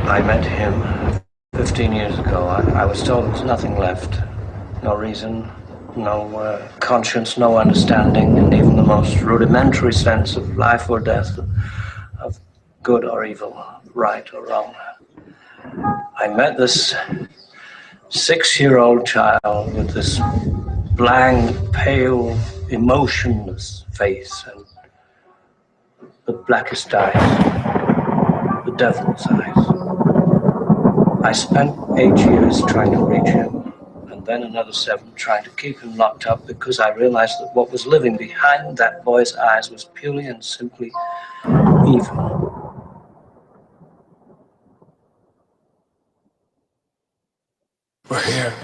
I met him 15 years ago. I was told there was nothing left. No reason, no conscience, no understanding, and even the most rudimentary sense of life or death, of good or evil, right or wrong. I met this 6-year-old child with this blank, pale, emotionless face and the blackest eyes, the devil's eyes. I spent 8 years trying to reach him, and then another 7 trying to keep him locked up, because I realized that what was living behind that boy's eyes was purely and simply evil. We're here.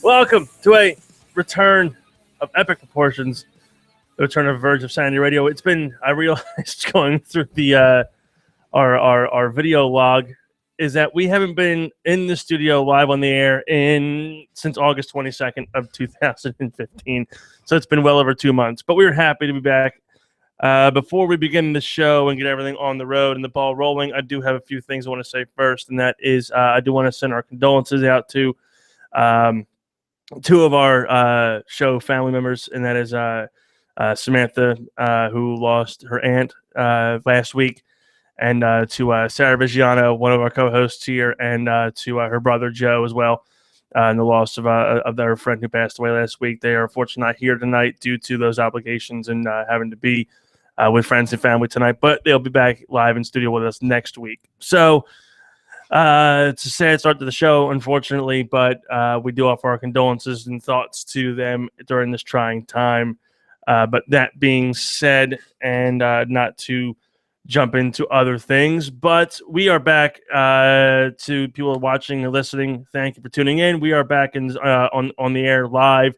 Welcome to a return of epic proportions, the return of Verge of Sanity Radio. It's been, I realized going through the our video log, is that we haven't been in the studio live on the air since August 22nd of 2015. So it's been well over 2 months, but we were happy to be back. Before we begin the show and get everything on the road and the ball rolling, I do have a few things I want to say first, and that is I do want to send our condolences out to 2 of our show family members, and that is Samantha, who lost her aunt last week, and to Sarah Vigiano, one of our co-hosts here, and to her brother Joe as well, and the loss of their friend who passed away last week. They are unfortunately not here tonight due to those obligations and having to be with friends and family tonight, but they'll be back live in studio with us next week. So it's a sad start to the show, unfortunately, but we do offer our condolences and thoughts to them during this trying time. But that being said, and not to jump into other things, but we are back to people watching and listening. Thank you for tuning in. We are back on the air live.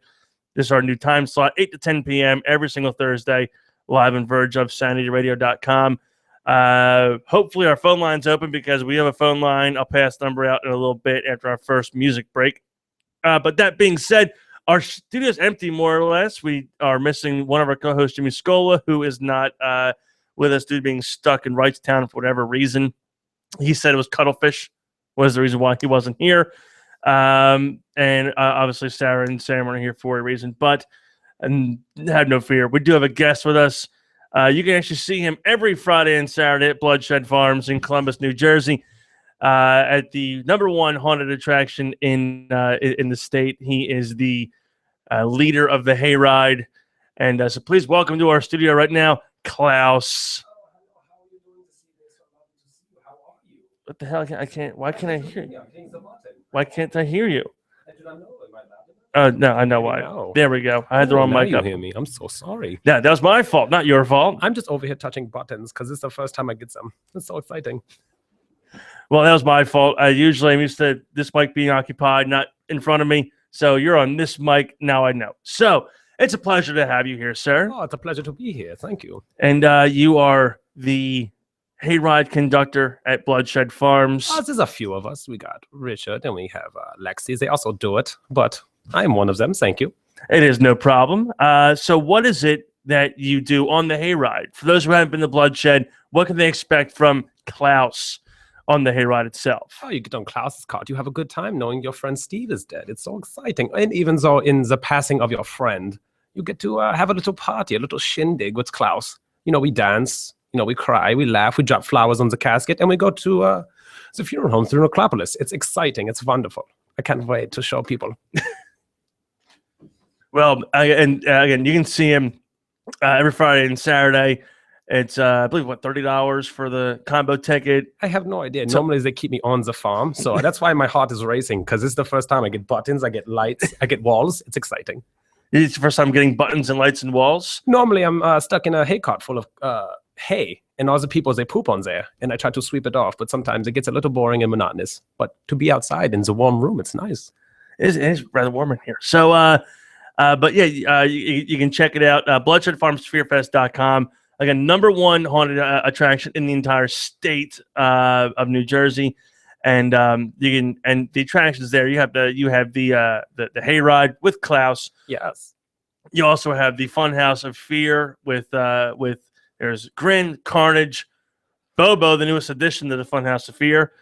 This is our new time slot, 8 to 10 p.m. every single Thursday, live on vergeofsanityradio.com. Hopefully our phone line's open, because we have a phone line. I'll pass the number out in a little bit after our first music break. But that being said, our studio's empty, more or less. We are missing one of our co-hosts, Jimmy Scola, who is not with us due to being stuck in Wrightstown for whatever reason. He said it was cuttlefish was the reason why he wasn't here. And obviously Sarah and Sam are here for a reason, but have no fear. We do have a guest with us. You can actually see him every Friday and Saturday at Bloodshed Farms in Columbus, New Jersey, at the #1 haunted attraction in the state. He is the leader of the hayride, and so please welcome to our studio right now, Klaus. What the hell? I can't. Why can't I hear you? Why can't I hear you? No, I know why. No. There we go. I had the wrong mic you up. Hear me. I'm so sorry. Yeah, that was my fault, not your fault. I'm just over here touching buttons because it's the first time I get them. It's so exciting. Well, that was my fault. Usually I'm used to this mic being occupied, not in front of me. So you're on this mic. Now I know. So it's a pleasure to have you here, sir. Oh, it's a pleasure to be here. Thank you. And you are the hayride conductor at Bloodshed Farms. There's a few of us. We got Richard and we have Lexi. They also do it, but I'm one of them. Thank you. It is no problem. So what is it that you do on the hayride? For those who haven't been to Bloodshed, what can they expect from Klaus on the hayride itself? Oh, you get on Klaus's card. You have a good time knowing your friend Steve is dead. It's so exciting. And even though in the passing of your friend, you get to have a little party, a little shindig with Klaus. You know, we dance, you know, we cry, we laugh, we drop flowers on the casket, and we go to the funeral home through Necropolis. It's exciting. It's wonderful. I can't wait to show people. Well, again, you can see him every Friday and Saturday It's I believe $30 for the combo ticket. I have no idea. Normally they keep me on the farm, so that's why my heart is racing, because it's the first time I get buttons, I get lights, I get walls. It's exciting. It's the first time getting buttons and lights and walls. Normally I'm stuck in a hay cart full of hay, and all the people, they poop on there, and I try to sweep it off, but sometimes it gets a little boring and monotonous. But to be outside in the warm room, it's nice. It is rather warm in here. So, but yeah, you can check it out. BloodshedFarmsFearFest.com. Again, #1 haunted attraction in the entire state of New Jersey, and you can, and the attractions there. You have the hayride with Klaus. Yes. You also have the Funhouse of Fear with there's Grin, Carnage, Bobo, the newest addition to the Funhouse of Fear,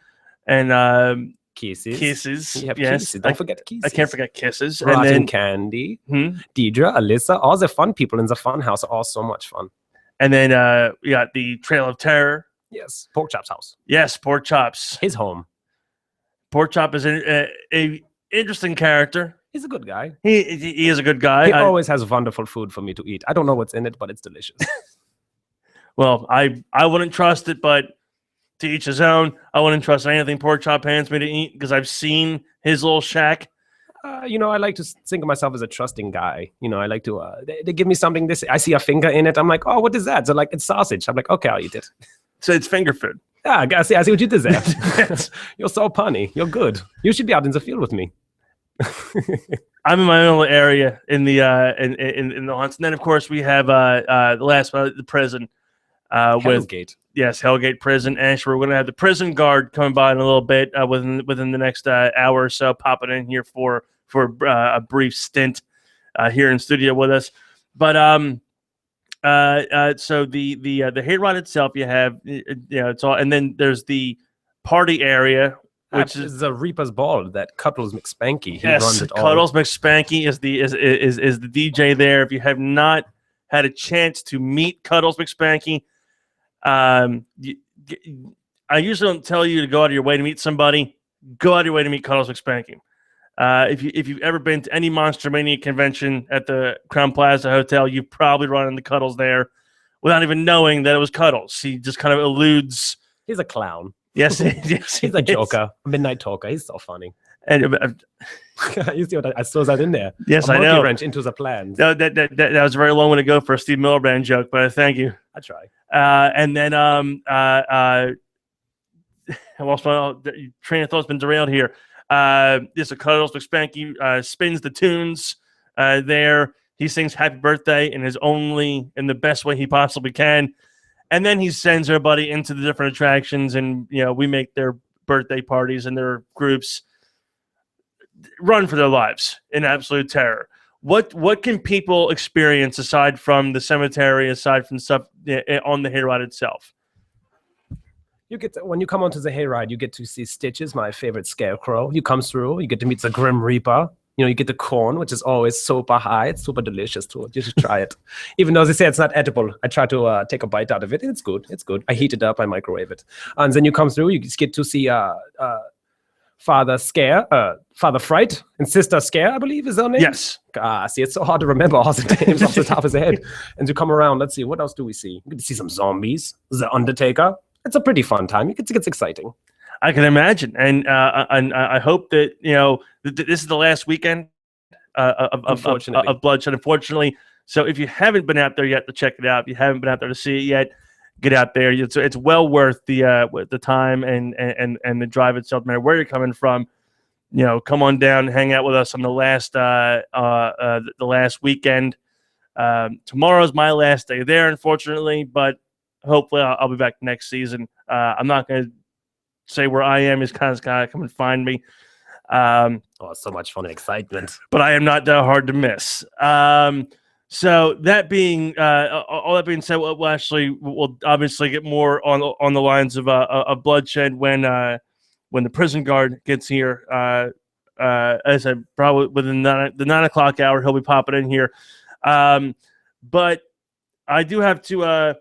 and Kisses. You have Yes, Kisses. Don't forget Kisses. I can't forget Kisses. Rod and then and Candy, Deidre, Alyssa, all the fun people in the Funhouse are all so much fun. And then we got the Trail of Terror. Yes, Pork Chop's house. Yes, Pork Chops. His home. Pork Chop is a interesting character. He's a good guy. He is a good guy. He always has wonderful food for me to eat. I don't know what's in it, but it's delicious. Well, I wouldn't trust it, but to each his own. I wouldn't trust anything Pork Chop hands me to eat because I've seen his little shack. I like to think of myself as a trusting guy. I like to, they give me something, I see a finger in it. I'm like, oh, what is that? So like, it's sausage. I'm like, okay, I'll eat it. So it's finger food. Yeah, I see what you did there. You're so punny. You're good. You should be out in the field with me. I'm in my own little area in the in the haunts. And then of course we have the last one, the prison. Hellgate. Yes, Hellgate Prison. Actually, we're going to have the prison guard coming by in a little bit within the next hour or so, popping in here for a brief stint here in studio with us. But so the hayride itself, you have it's all, and then there's the party area, which is the Reaper's Ball that Cuddles McSpanky. He yes, runs it all. Cuddles McSpanky is the DJ there. If you have not had a chance to meet Cuddles McSpanky, I usually don't tell you to go out of your way to meet somebody. Go out of your way to meet Cuddles McSpanky. If you've ever been to any Monster Mania convention at the Crown Plaza Hotel, you've probably run into Cuddles there without even knowing that it was Cuddles. He just kind of eludes. He's a clown. Yes, yes, he's a joker, a midnight talker. He's so funny. And you see what I throw that in there? Yes, a I know. Wrench into the plans. That was a very long way to go for a Steve Miliband joke, but thank you. I try. And then I lost my train of thought's been derailed here. This Cuddles McSpanky spins the tunes there. He sings "Happy Birthday" in the best way he possibly can, and then he sends everybody into the different attractions, and we make their birthday parties and their groups run for their lives in absolute terror. What can people experience aside from the cemetery, aside from stuff on the hayride itself? You get when you come onto the hayride, you get to see Stitches, my favorite scarecrow. You come through, you get to meet the Grim Reaper. You get the corn, which is always super high. It's super delicious too. You should try it. Even though they say it's not edible, I try to take a bite out of it. It's good. It's good. I heat it up. I microwave it, and then you come through. You just get to see Father Fright and Sister Scare, I believe is their name. Yes. See, it's so hard to remember all the names off the top of the head. And to come around, let's see, what else do we see? You get to see some zombies, the Undertaker. It's a pretty fun time. It gets exciting. I can imagine, and I hope that this is the last weekend of Bloodshed. Unfortunately, so if you haven't been out there yet to check it out, if you haven't been out there to see it yet, get out there. It's well worth the time and the drive itself. No matter where you're coming from, come on down, hang out with us on the last weekend. Tomorrow's my last day there, unfortunately, but hopefully I'll be back next season. I'm not going to say where I am. Is kind of come and find me. So much fun and excitement. But I am not that hard to miss. So that being all that being said, we'll obviously get more on the lines of Bloodshed when the prison guard gets here. As I said, probably within the 9 o'clock hour, he'll be popping in here. But I do have to.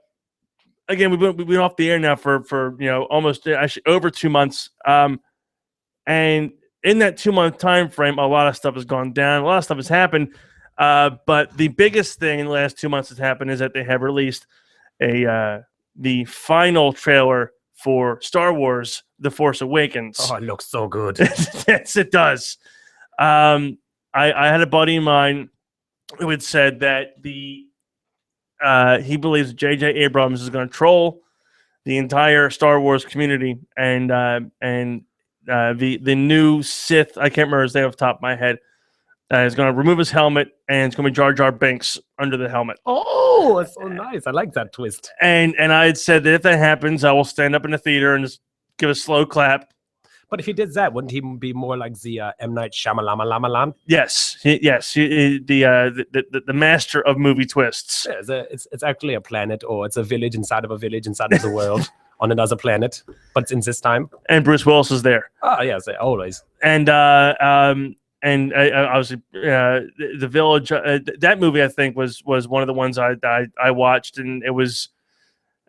Again, we've been off the air now for almost actually over 2 months. And in that 2 month time frame, a lot of stuff has gone down. A lot of stuff has happened. But the biggest thing in the last 2 months that's happened is that they have released the final trailer for Star Wars: The Force Awakens. Oh, it looks so good. Yes, it does. I had a buddy of mine who had said that he believes J.J. Abrams is going to troll the entire Star Wars community, and the new Sith, I can't remember his name off the top of my head, is going to remove his helmet, and it's going to be Jar Jar Binks under the helmet. Oh, that's so nice. I like that twist. And I had said that if that happens, I will stand up in the theater and just give a slow clap. But if he did that, wouldn't he be more like the M. Night Shyamalan? Yes, the master of movie twists. Yeah, it's actually a planet, or it's a village inside of a village inside of the world on another planet, but it's in this time. And Bruce Willis is there. Oh, yes, always. And obviously, the Village. That movie, I think, was one of the ones I watched, and it was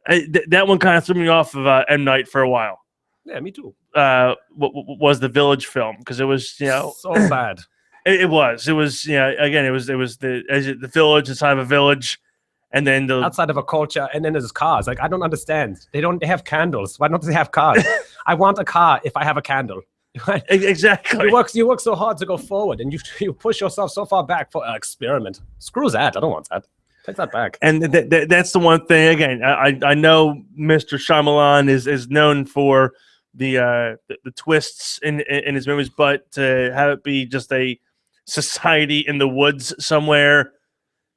that one kind of threw me off of M. Night for a while. Yeah, me too. Was the Village film, because it was so bad. It was again it was the village inside of a village, and then outside of a culture, and then there's cars. Like, I don't understand. They have candles. Why don't they have cars? I want a car if I have a candle. Exactly. You work so hard to go forward, and you push yourself so far back for an experiment. Screw that. I don't want that. Take that back. And that's the one thing. Again, I know Mr. Shyamalan is known for the twists in his movies, but to have it be just a society in the woods somewhere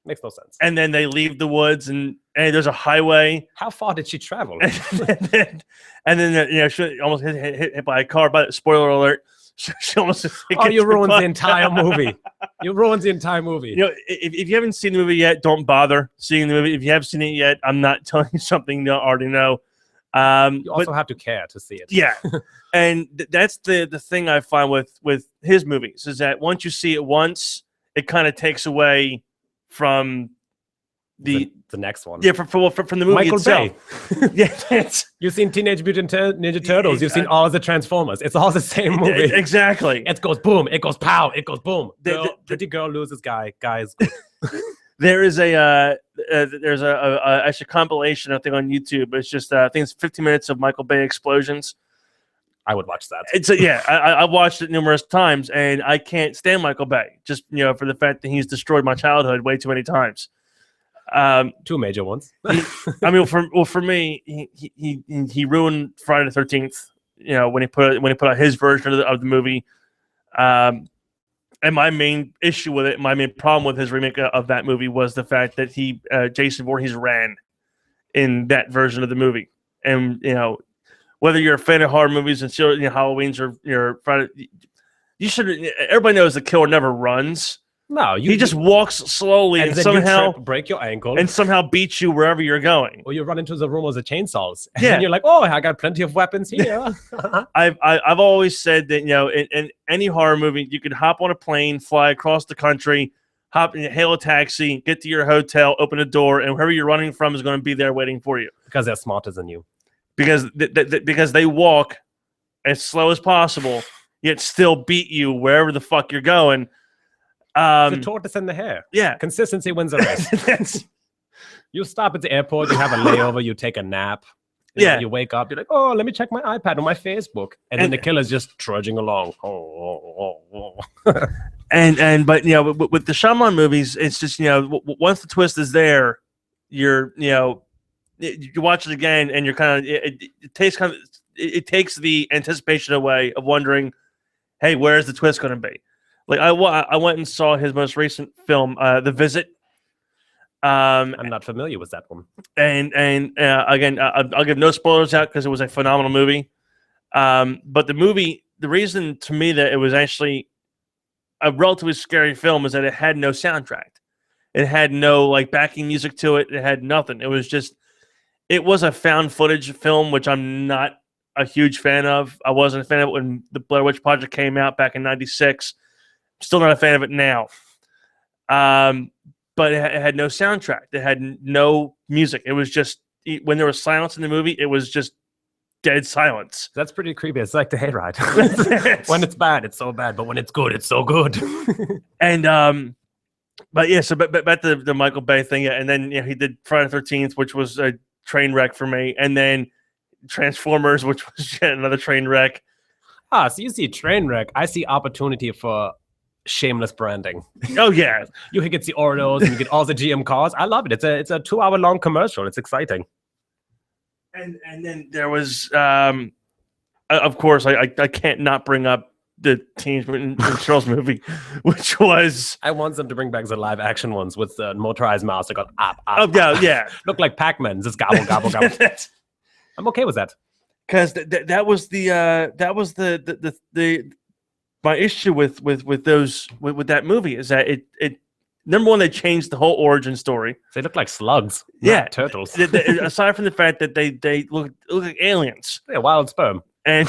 makes no sense. And then they leave the woods, and there's a highway. How far did she travel? and then she almost hit by a car. But spoiler alert. She almost you ruined the entire movie. You ruined the entire movie. If you haven't seen the movie yet, don't bother seeing the movie. If you have seen it yet, I'm not telling you something you don't already know. You also have to care to see it. Yeah, and that's the thing I find with his movies is that once you see it once, it kind of takes away from the next one. Yeah, from the movie Michael itself. Bay. Yeah, you've seen Teenage Mutant Ninja Turtles. You've seen all the Transformers. It's all the same movie. Exactly. It goes boom. It goes pow. It goes boom. Pretty girl loses guy. Guys. There is there's actually a compilation I think on YouTube. It's just I think it's 15 minutes of Michael Bay explosions. I would watch that. I watched it numerous times, and I can't stand Michael Bay just for the fact that he's destroyed my childhood way too many times. Two major ones. For me, he ruined Friday the 13th. When he put out his version of the movie. And my main issue with it, my main problem with his remake of that movie was the fact that Jason Voorhees ran in that version of the movie. And, whether you're a fan of horror movies and Halloween's or Friday, everybody knows the killer never runs. No, he just walks slowly and somehow break your ankle and somehow beats you wherever you're going. Or you run into the room with the chainsaws. And yeah, you're like, oh, I got plenty of weapons here. I've always said that in any horror movie you could hop on a plane, fly across the country, hail a taxi, get to your hotel, open a door, and whoever you're running from is going to be there waiting for you because they're smarter than you. Because they walk as slow as possible, yet still beat you wherever the fuck you're going. The tortoise and the hare. Yeah. Consistency wins the race. You stop at the airport, you have a layover, you take a nap. You wake up, you're like, oh, let me check my iPad or my Facebook. And then the killer's just trudging along. But with the Shyamalan movies, it's just, once the twist is there, you watch it again and you're kind of, it takes the anticipation away of wondering, hey, where's the twist going to be? Like I went and saw his most recent film, The Visit. I'm not familiar with that one. And again, I'll give no spoilers out because it was a phenomenal movie. But the reason to me that it was actually a relatively scary film is that it had no soundtrack. It had no backing music to it. It had nothing. It was a found footage film, which I'm not a huge fan of. I wasn't a fan of it when the Blair Witch Project came out back in '96. Still not a fan of it now. But it had no soundtrack. It had no music. It was just, when there was silence in the movie, it was just dead silence. That's pretty creepy. It's like the Hayride. When it's bad, it's so bad. But when it's good, it's so good. And, but back to the Michael Bay thing. Yeah, and then he did Friday the 13th, which was train wreck for me, and then Transformers, which was yet another train wreck. So you see train wreck. I see opportunity for shameless branding. Oh yeah, You get the Oreos and you get all the GM cars. I love it. It's a 2-hour long commercial. It's exciting. and then there was, of course, I can't not bring up the Teenage Mutant Ninja Turtles movie, which was I want them to bring back the live action ones with the motorized mouse that got up. yeah. Look like Pac-Man. Just gobble, gobble, gobble. I'm okay with that. Because that was the my issue with that movie is that it number one, they changed the whole origin story. They look like slugs. Yeah, not turtles. Aside from the fact that they look like aliens. Yeah, wild sperm. And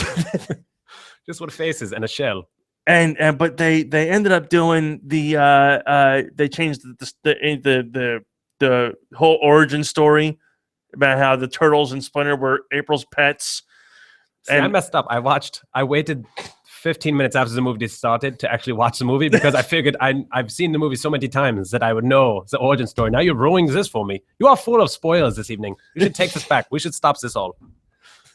just with faces and a shell. But they ended up doing they changed the whole origin story about how the Turtles and Splinter were April's pets. See, I messed up. I waited 15 minutes after the movie started to actually watch the movie because I figured I've seen the movie so many times that I would know the origin story. Now you're ruining this for me. You are full of spoilers this evening. You should take this back. We should stop this all.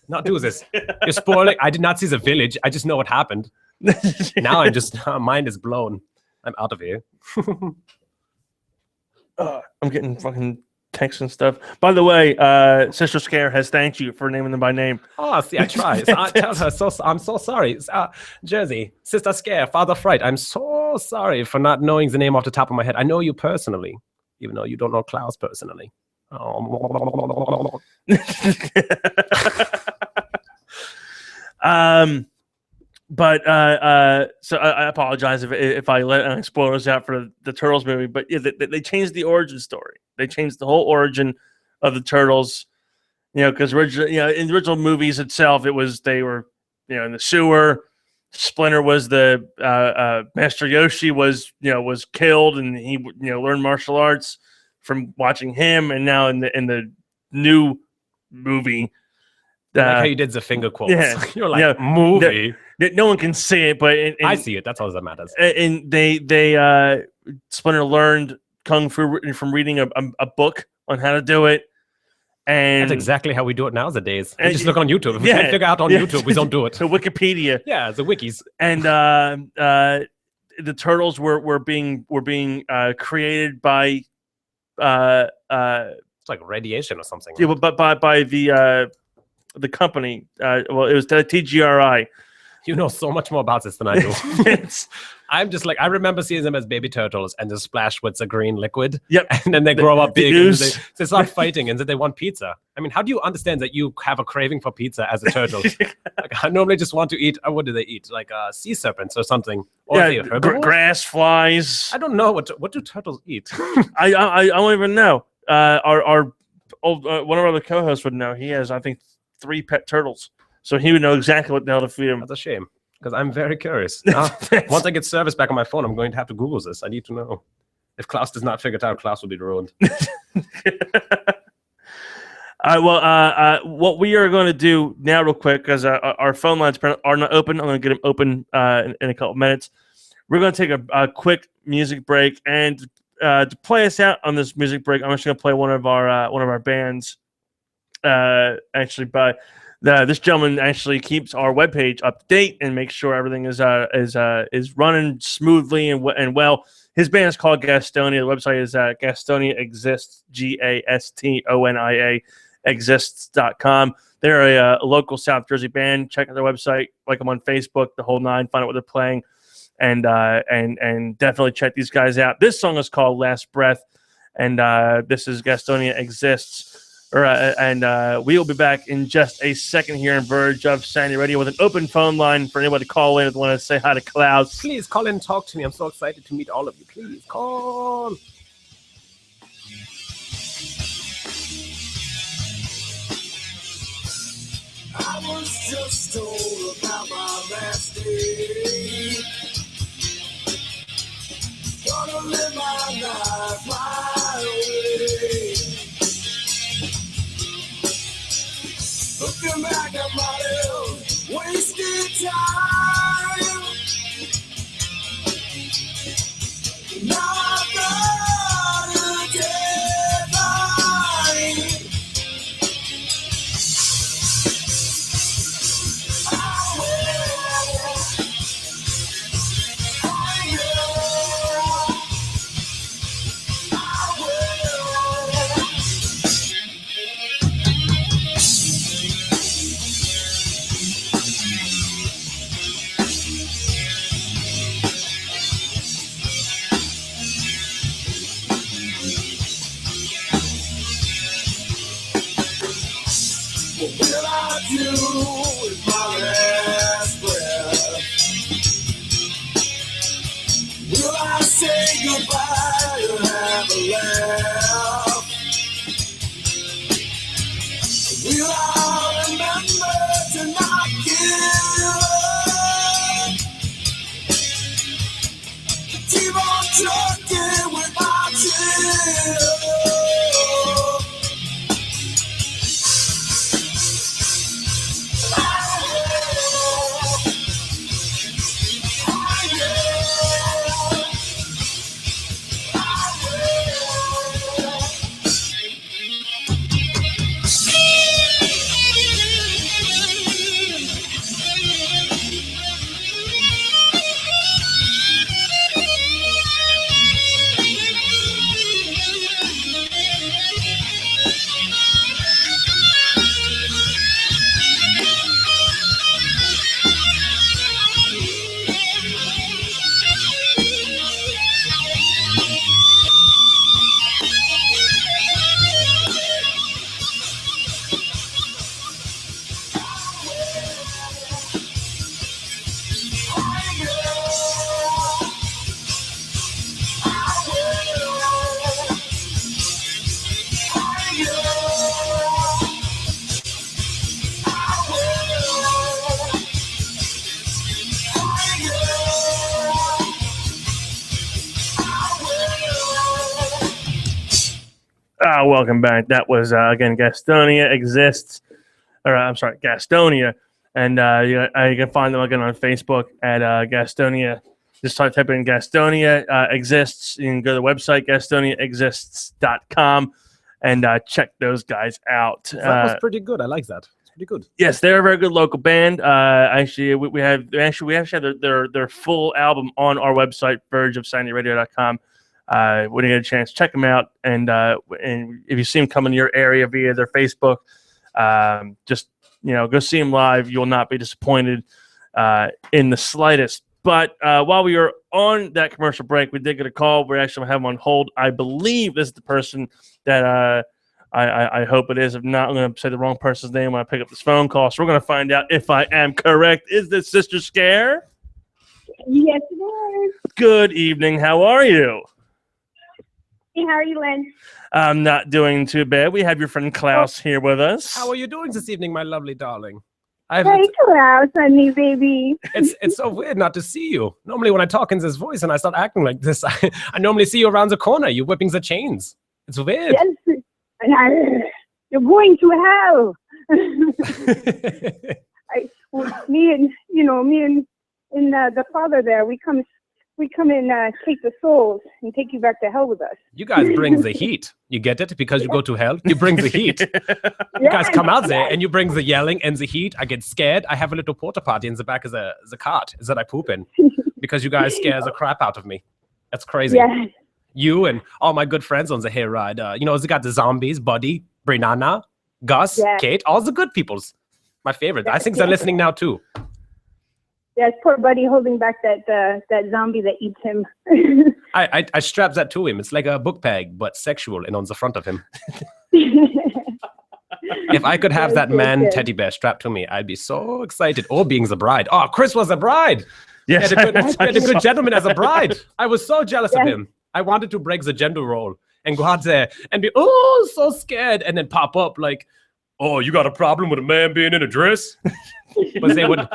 Not do this. You're spoiling. I did not see the village. I just know what happened. Now mind is blown. I'm out of here. I'm getting fucking texts and stuff. By the way, Sister Scare has thanked you for naming them by name. Oh, see, I try. So I tell her, I'm so sorry. Jersey, Sister Scare, Father Fright, I'm so sorry for not knowing the name off the top of my head. I know you personally, even though you don't know Klaus personally. Oh. So I apologize if I let spoilers out for the Turtles movie, but yeah, they changed the origin story. They changed the whole origin of the Turtles, because in the original movies itself, they were, in the sewer. Splinter was the Master Yoshi was killed, and he learned martial arts from watching him, and now in the new movie. I like how you did the finger quotes. Yeah, you're like movie. No one can see it, but I see it. That's all that matters. And Splinter learned kung fu from reading a book on how to do it. And that's exactly how we do it nowadays. We just look on YouTube. If we can't figure out on YouTube, we don't do it. So Wikipedia. Yeah, the wikis. And the Turtles were being created by it's like radiation or something. Yeah, but by the company. It was the TGRI. You know so much more about this than I do. I'm just like, I remember seeing them as baby turtles and they're splashed with the green liquid. Yep. And then they grow up big and they start fighting and then they want pizza. I mean, how do you understand that you have a craving for pizza as a turtle? Like, I normally just want to eat, what do they eat? Like sea serpents or something. Or grass, flies. I don't know. What do turtles eat? I don't even know. Our old, one of our other co-hosts would know. He has, I think, 3 pet turtles. So he would know exactly what the hell to feed him. That's a shame, because I'm very curious. Once I get service back on my phone, I'm going to have to Google this. I need to know. If Klaus does not figure it out, Klaus will be ruined. All right, what we are going to do now real quick, because our phone lines are not open. I'm going to get them open in a couple minutes. We're going to take a quick music break. And to play us out on this music break, I'm just going to play one of our bands. Actually, by this gentleman actually keeps our webpage up to date and makes sure everything is running smoothly and well. His band is called Gastonia. The website is Gastonia Exists, GASTONIA exists.com. They're a local South Jersey band. Check out their website, like them on Facebook, the whole nine, find out what they're playing, and definitely check these guys out. This song is called Last Breath, and this is Gastonia Exists. And we will be back in just a second here in Verge of Sanity Radio with an open phone line for anybody to call in if they want to say hi to Klaus. Please call in and talk to me. I'm so excited to meet all of you. Please call. I was just told about my last day. Gonna live my life my way. Looking back at my own wasted time. Now I've got a deadline. Welcome back. That was, again, Gastonia Exists. Or, I'm sorry, Gastonia. And you can find them again on Facebook at Gastonia. Just type in Gastonia Exists. You can go to the website, GastoniaExists.com, and check those guys out. That was pretty good. I like that. It's pretty good. Yes, they're a very good local band. Actually, we actually have their full album on our website, vergeofsanityradio.com. When you get a chance, check them out. And if you see them come in your area via their Facebook, just go see them live. You will not be disappointed in the slightest. But while we were on that commercial break, we did get a call. We actually have them on hold. I believe this is the person that I hope it is. If not, I'm going to say the wrong person's name when I pick up this phone call. So we're going to find out if I am correct. Is this Sister Scare? Yes, it is. Good evening. How are you? Hey, how are you, Len? I'm not doing too bad. We have your friend Klaus here with us. How are you doing this evening, my lovely darling? Hey, Klaus, honey, baby. It's so weird not to see you. Normally, when I talk in this voice and I start acting like this, I normally see you around the corner. You whipping the chains. It's weird. Yes, and you're going to hell. Me and the father there, we come and take the souls and take you back to hell with us. You guys bring the heat. You get it? Because you go to hell, you bring the heat. You guys come out there and you bring the yelling and the heat. I get scared. I have a little porta potty in the back of the cart that I poop in because you guys scare the crap out of me. That's crazy. Yeah. You and all my good friends on the hair ride. They got the zombies, Buddy, Brinana, Gus, Kate, all the good peoples. My favorite. I think they're listening now too. Yes, poor Buddy holding back that zombie that eats him. I strapped that to him. It's like a book bag, but sexual and on the front of him. If I could have that man teddy bear strapped to me, I'd be so excited. Or being the bride. Oh, Chris was a bride. Yes. He had a good gentleman as a bride. I was so jealous of him. I wanted to break the gender role and go out there and be, so scared, and then pop up like, oh, you got a problem with a man being in a dress? But they would...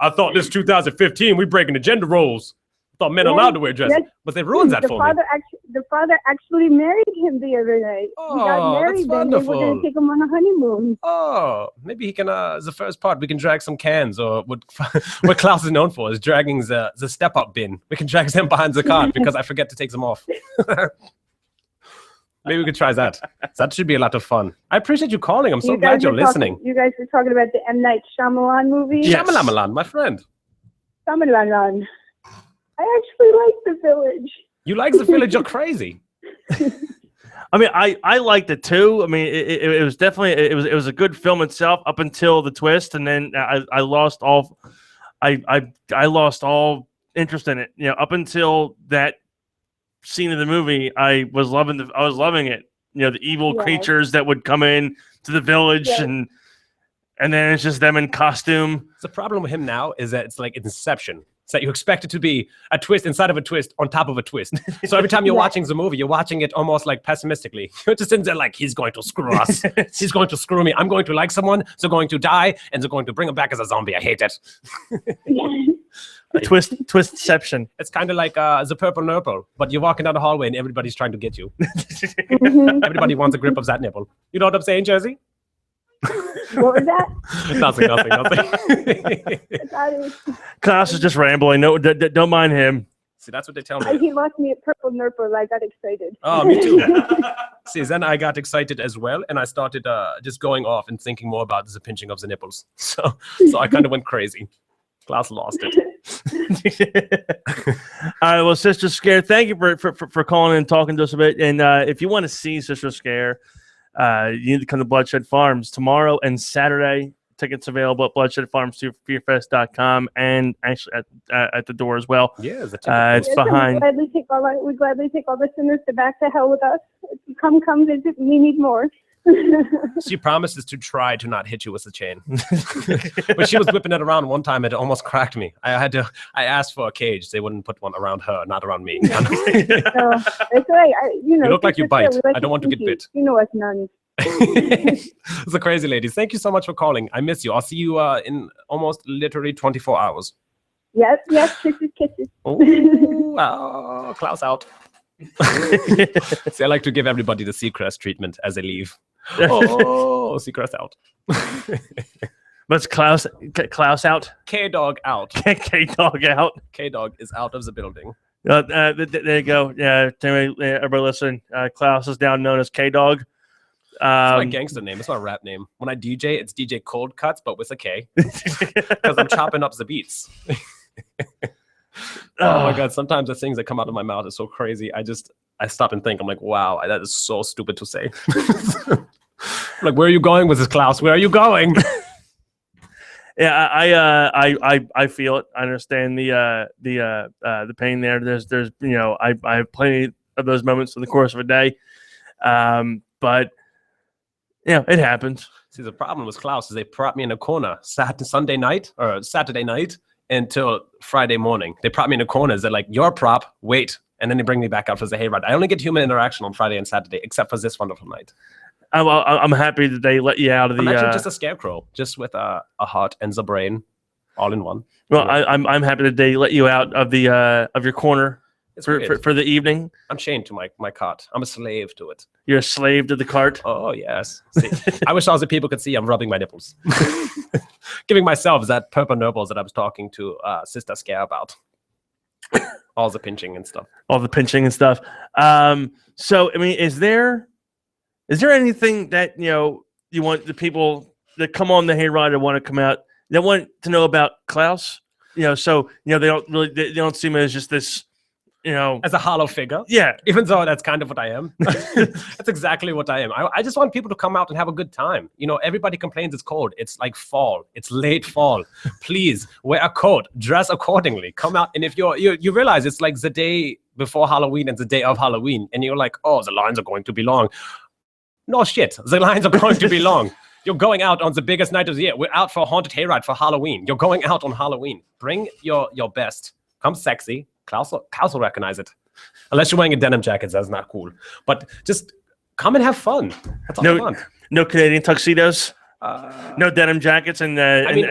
I thought this 2015, we breaking the gender roles. I thought men allowed to wear dresses, but they ruined that for me. The father actually married him the other night. Oh, he got married, that's then they were going to take him on a honeymoon. Oh, maybe he can, the first part, we can drag some cans, or what Klaus is known for is dragging the step-up bin. We can drag them behind the car because I forget to take them off. Maybe we could try that. That should be a lot of fun. I appreciate you calling. I'm so glad you're listening. You guys were talking about the M. Night Shyamalan movie? Yes. Shyamalan, my friend. Shyamalan. I actually like The Village. You like The Village? You're crazy. I mean, I liked it too. I mean, it was definitely it was a good film itself up until the twist, and then I lost all I lost all interest in it. Up until that scene of the movie, I was loving it. The evil creatures that would come in to the village, and then it's just them in costume. The problem with him now is that it's like Inception. It's that you expect it to be a twist inside of a twist on top of a twist. So every time you're watching the movie, you're watching it almost like pessimistically. You're just in there like, he's going to screw us. He's going to screw me. I'm going to like someone. They're going to die, and they're going to bring him back as a zombie. I hate it. Twistception. It's kind of like the Purple Nurple, but you're walking down the hallway and everybody's trying to get you. Everybody wants a grip of that nipple. You know what I'm saying, Jersey? What was that? Nothing. Klaus is just rambling. No, don't mind him. See, that's what they tell me. He lost me at Purple Nurple. I got excited. Oh, me too. See, then I got excited as well, and I started just going off and thinking more about the pinching of the nipples. So I kind of went crazy. Klaus lost it. All right, well, Sister Scare, thank you for calling and talking to us a bit. And if you want to see Sister Scare, you need to come to Bloodshed Farms tomorrow and Saturday. Tickets available at bloodshedfarms2fearfest.com and actually at the door as well. Yeah, it's behind. We gladly take all the sinners back to hell with us. Come visit. We need more. She promises to try to not hit you with the chain. But she was whipping it around one time, it almost cracked me. I asked for a cage. They wouldn't put one around her, not around me. No, it's right. You look like you bite. I don't want to get bit. You know us nuns. It's a crazy ladies. Thank you so much for calling. I miss you. I'll see you in almost literally 24 hours. Yes, kisses. Oh, Klaus out. See, I like to give everybody the Seacrest treatment as they leave. Oh, Seacrest out. What's Klaus out? K-Dog out. K-Dog out. K-Dog is out of the building. There you go. Yeah, everybody listen. Klaus is now known as K-Dog. It's my gangster name. It's my rap name. When I DJ, it's DJ Cold Cuts, but with a K. Because I'm chopping up the beats. Oh my God. Sometimes the things that come out of my mouth is so crazy. I stop and think. I'm like, wow, that is so stupid to say. Like, where are you going with this, Klaus? Where are you going? Yeah, I feel it. I understand the pain there. There's I have plenty of those moments in the course of a day, but it happens. See, the problem with Klaus is they prop me in a corner Saturday night until Friday morning. They prop me in a corner. They're like, your prop, wait, and then they bring me back out for the hayride. I only get human interaction on Friday and Saturday, except for this wonderful night. I'm happy that they let you out of the. I'm actually just a scarecrow, just with a heart and the brain, all in one. Well, I'm happy that they let you out of the of your corner for the evening. I'm chained to my cart. I'm a slave to it. You're a slave to the cart. Oh yes. See, I wish all the people could see I'm rubbing my nipples, giving myself that purple nipples that I was talking to Sister Scare about. All the pinching and stuff. So I mean, is there anything that you want the people that come on the hayride or want to come out that want to know about Klaus? So they don't see him as just this, as a hollow figure. Yeah. Even though that's kind of what I am. That's exactly what I am. I just want people to come out and have a good time. Everybody complains it's cold. It's like fall. It's late fall. Please wear a coat. Dress accordingly. Come out. And if you realize it's like the day before Halloween and the day of Halloween, and you're like, oh, the lines are going to be long. No shit. The lines are going to be long. You're going out on the biggest night of the year. We're out for a haunted hayride for Halloween. You're going out on Halloween. Bring your best. Come sexy. Klaus will recognize it. Unless you're wearing a denim jacket, that's not cool. But just come and have fun. That's all I want. No Canadian tuxedos. No denim jackets and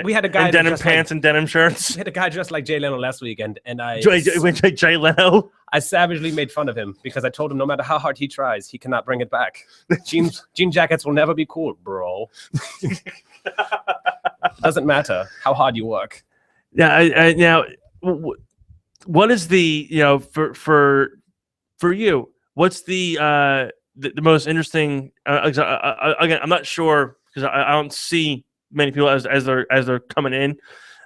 we had a guy and denim pants and denim shirts. We had a guy dressed like Jay Leno last weekend, and Jay Leno. I savagely made fun of him because I told him no matter how hard he tries, he cannot bring it back. Jean jackets will never be cool, bro. Doesn't matter how hard you work. Yeah. Now, what is the for you? What's the most interesting? Again, I'm not sure because I don't see many people as they're coming in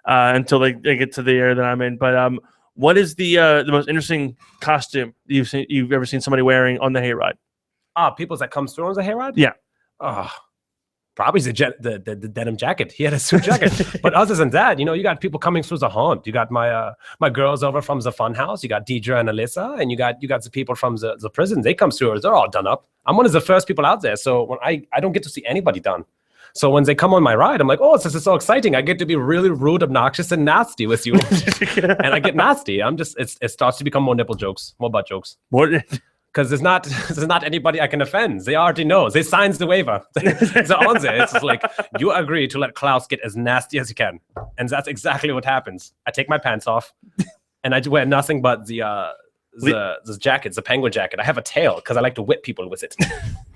until they get to the area that I'm in. But what is the most interesting costume you've ever seen somebody wearing on the hayride? People that come through on the hayride? Yeah. Probably the denim jacket. He had a suit jacket. But other than that, you got people coming through the haunt. You got my girls over from the fun house. You got Deidre and Alyssa, and you got the people from the prison. They come through. They're all done up. I'm one of the first people out there, so when I don't get to see anybody done. So when they come on my ride, I'm like, oh, this is so exciting. I get to be really rude, obnoxious, and nasty with you. And I get nasty. It starts to become more nipple jokes, more butt jokes. Because there's not anybody I can offend. They already know. They signed the waiver. They're on there. It's just like, you agree to let Klaus get as nasty as he can. And that's exactly what happens. I take my pants off, and I wear nothing but the jacket, the penguin jacket. I have a tail because I like to whip people with it.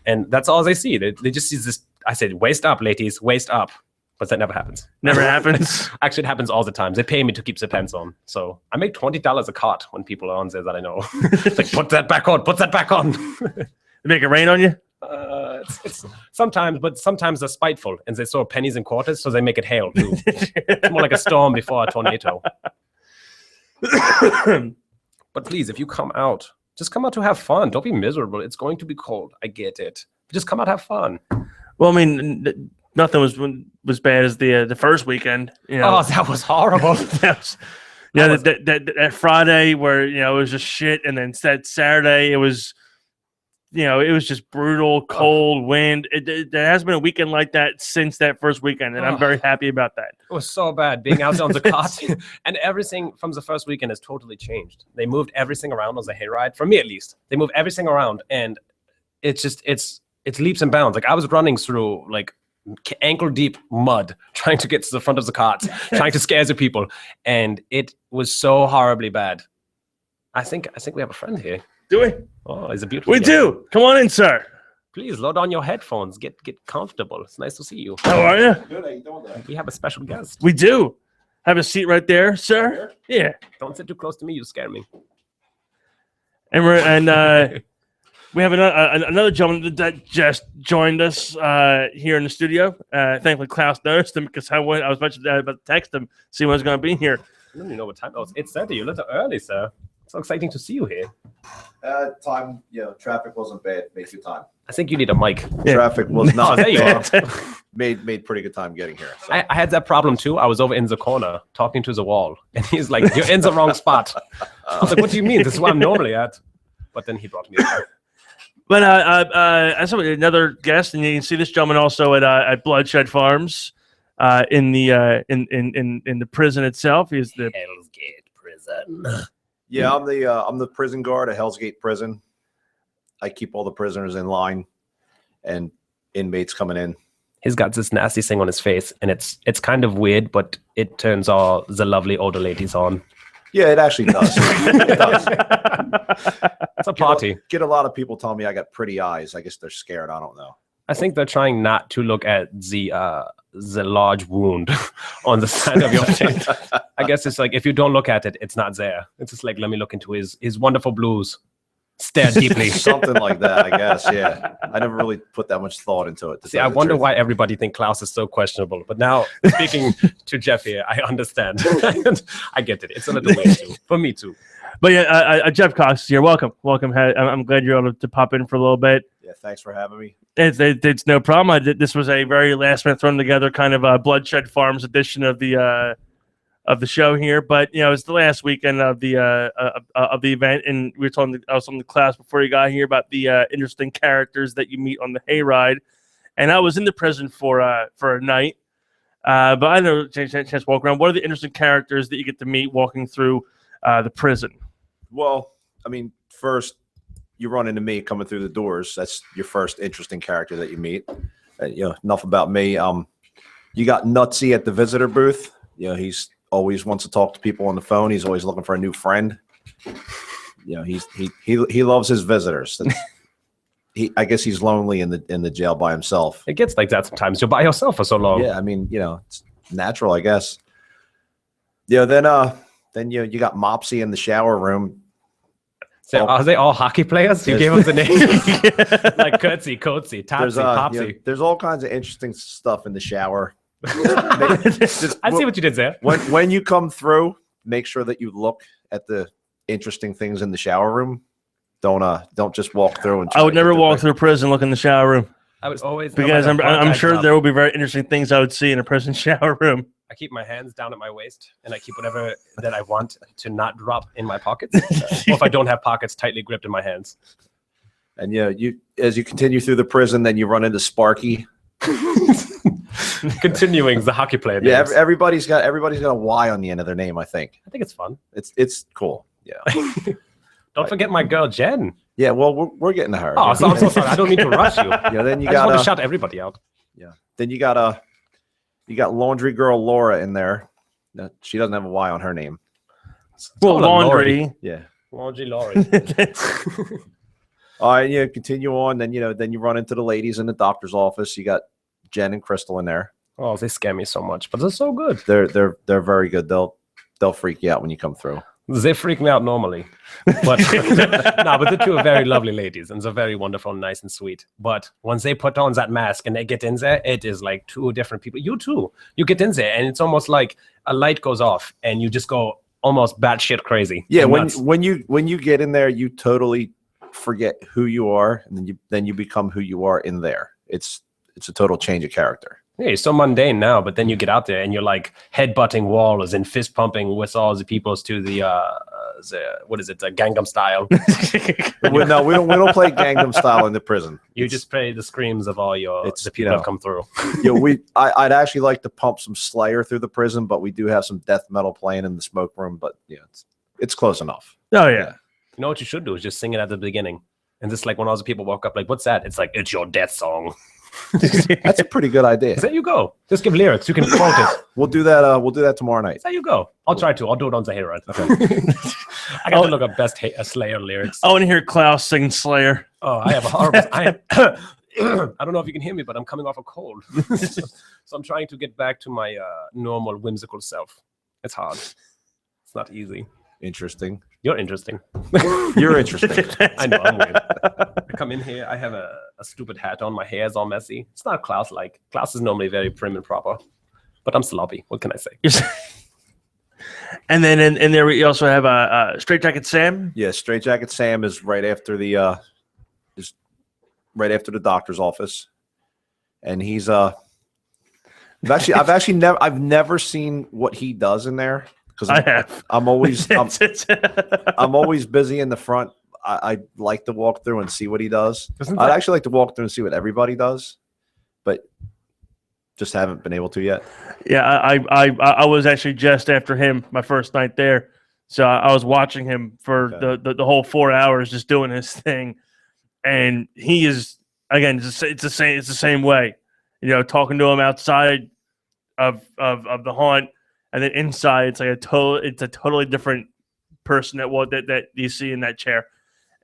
And that's all they see. They just see this. I said, waist up, ladies, waist up. But that never happens. Never happens? Actually, it happens all the time. They pay me to keep the pants on. So I make $20 a cart when people are on there that I know. It's like, put that back on. Put that back on. They make it rain on you? It's sometimes, but sometimes they're spiteful. And they throw pennies and quarters, so they make it hail, too. It's more like a storm before a tornado. But please, if you come out, just come out to have fun. Don't be miserable. It's going to be cold. I get it. But just come out, have fun. Well, I mean, nothing was bad as the first weekend. Oh, that was horrible. that Friday where it was just shit, and then Saturday it was just brutal, cold, wind. There hasn't been a weekend like that since that first weekend, and I'm very happy about that. It was so bad being out on the cot, and everything from the first weekend has totally changed. They moved everything around on the hayride, for me at least. They moved everything around, and it's leaps and bounds. Like I was running through like ankle deep mud trying to get to the front of the cart, trying to scare the people, and it was so horribly bad. I think we have a friend here. Do we? Oh, it's a beautiful. We do. Come on in, sir. Please load on your headphones. Get comfortable. It's nice to see you. How are you? Good, how you doing there? We have a special guest. We do. Have a seat right there, sir. Yeah. Don't sit too close to me. You scare me. And we have another gentleman that just joined us here in the studio. Thankfully, Klaus noticed him because I was about to text him, see when I was going to be here. I don't even know what time. Oh, it's 8:30. You're a little early, sir. So exciting to see you here. Time, traffic wasn't bad. Made good time. I think you need a mic. Yeah. Traffic was not there you are. bad. Made pretty good time getting here. So. I had that problem too. I was over in the corner talking to the wall, and he's like, "You're in the wrong spot." I was like, "What do you mean? This is where I'm normally at." But then he brought me there. But I saw another guest, and you can see this gentleman also at Bloodshed Farms, in the prison itself. He's the Hell's Gate prison. Yeah, I'm the prison guard at Hell's Gate Prison. I keep all the prisoners in line, and inmates coming in. He's got this nasty thing on his face, and it's kind of weird, but it turns all the lovely older ladies on. Yeah, it actually does. It does. It's a party. Get a lot of people telling me I got pretty eyes. I guess they're scared. I don't know. I think they're trying not to look at the large wound on the side of your face. I guess it's like if you don't look at it, it's not there. It's just like, let me look into his wonderful blues. Stare deeply. Something like that, I guess. Yeah, I never really put that much thought into it. See, I wonder why everybody think Klaus is so questionable. But now, speaking to Jeff here, I understand. I get it. It's a little weird too. For me too. But yeah, Jeff Cox is here. Welcome. I'm glad you're able to pop in for a little bit. Yeah, thanks for having me. It's no problem. This was a very last minute thrown together kind of Bloodshed Farms edition of the show here. But it's the last weekend of the event, and I was on the class before you got here about the interesting characters that you meet on the hayride. And I was in the prison for a night, but I know chance to walk around. What are the interesting characters that you get to meet walking through the prison? Well, I mean, first you run into me coming through the doors. That's your first interesting character that you meet. Enough about me. You got Nutsy at the visitor booth. He's always wants to talk to people on the phone. He's always looking for a new friend. He loves his visitors. I guess he's lonely in the jail by himself. It gets like that sometimes. You're by yourself for so long. Yeah, I mean, it's natural, I guess. Then you got Mopsy in the shower room. So are they all hockey players? You gave them the name like Kurtzy, Coatsy, Topsy, Popsy. There's all kinds of interesting stuff in the shower. I see what you did there. When you come through, make sure that you look at the interesting things in the shower room. Don't just walk through. And I would never walk through prison, look in the shower room. I would always because I'm sure there will be very interesting things I would see in a prison shower room. I keep my hands down at my waist, and I keep whatever that I want to not drop in my pockets. Or if I don't have pockets, tightly gripped in my hands. And as you continue through the prison, then you run into Sparky. Continuing the hockey player. Yeah, everybody's got a Y on the end of their name. I think it's fun. It's cool. Yeah. Don't forget my girl Jen. Yeah, well, we're getting to her. Oh, so I'm so sorry. I don't mean to rush you. Yeah, then you I just want to shout everybody out. Yeah. Then you got laundry girl Laura in there. No, she doesn't have a Y on her name. Well, laundry. Yeah. Laundry Laurie. All right, yeah, continue on. Then you run into the ladies in the doctor's office. You got Jen and Crystal in there. Oh, they scare me so much, but they're so good. They're very good. They'll freak you out when you come through. They freak me out normally, but but the two are very lovely ladies, and they're very wonderful, and nice and sweet. But once they put on that mask and they get in there, it is like two different people. You too. You get in there, and it's almost like a light goes off, and you just go almost batshit crazy. Yeah, when you get in there, you totally forget who you are, and then you become who you are in there. It's a total change of character. Yeah, you're so mundane now, but then you get out there and you're like headbutting walls and fist pumping with all the peoples to the what is it, the Gangnam Style. No, we don't play Gangnam Style in the prison. You just play the screams of all the people that come through. I'd actually like to pump some Slayer through the prison, but we do have some death metal playing in the smoke room. But yeah, it's close enough. Oh yeah. You know what you should do is just sing it at the beginning, and just like when all the people walk up, like, "What's that?" It's like, "It's your death song." That's a pretty good idea. There you go. Just give lyrics. You can quote it. We'll do that. We'll do that tomorrow night. There you go. I'll try to. I'll do it on Zahara. Okay. I got to look up best Slayer lyrics. I want to hear Klaus sing Slayer. Oh, I have a horrible. I don't know if you can hear me, but I'm coming off a cold. So I'm trying to get back to my normal whimsical self. It's hard. It's not easy. Interesting. You're interesting. You're interesting. I know, I'm weird. I come in here, I have a stupid hat on, my hair is all messy. It's not Klaus-like. Klaus is normally very prim and proper, but I'm sloppy. What can I say? And then in there we also have Straight Jacket Sam. Yeah, Straight Jacket Sam is right after the doctor's office, and he's I've never seen what he does in there. Because I'm always busy in the front. I like to walk through and see what he does. I'd actually like to walk through and see what everybody does, but just haven't been able to yet. Yeah, I was actually just after him my first night there, so I was watching him for the whole 4 hours just doing his thing, and he is again it's the same way, talking to him outside of the haunt. And then inside, it's like a totally different person that you see in that chair,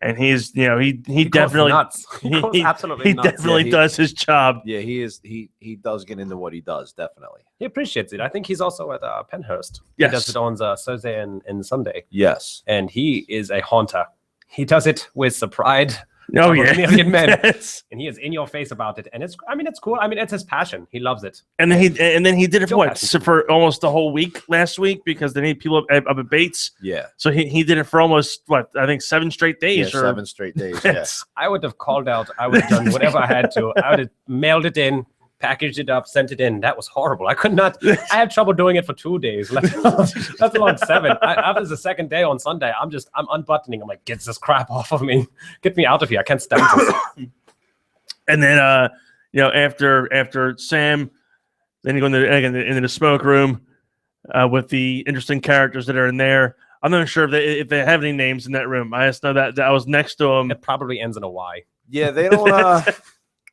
and he's he definitely nuts. He absolutely nuts. Definitely does his job. Yeah, he is. He does get into what he does. Definitely, he appreciates it. I think he's also at Penhurst. Yes. He does it on Thursday and Sunday. Yes, and he is a haunter. He does it with the pride. Oh yeah, a million men. Yes. And he is in your face about it, and it's cool. I mean, it's his passion. He loves it. And then he did it for almost the whole week last week because they need people up at Bates. Yeah. So he did it for almost I think 7 straight days. Yeah, 7 straight days. Yes. I would have called out. I would have done whatever I had to. I would have mailed it in, packaged it up, sent it in. That was horrible. I could not. I had trouble doing it for 2 days. That's along 7. After the second day on Sunday, I'm unbuttoning. I'm like, get this crap off of me. Get me out of here. I can't stand this. And then after Sam, then you go into the smoke room with the interesting characters that are in there. I'm not sure if they have any names in that room. I just know that I was next to them. It probably ends in a Y. Yeah, they don't.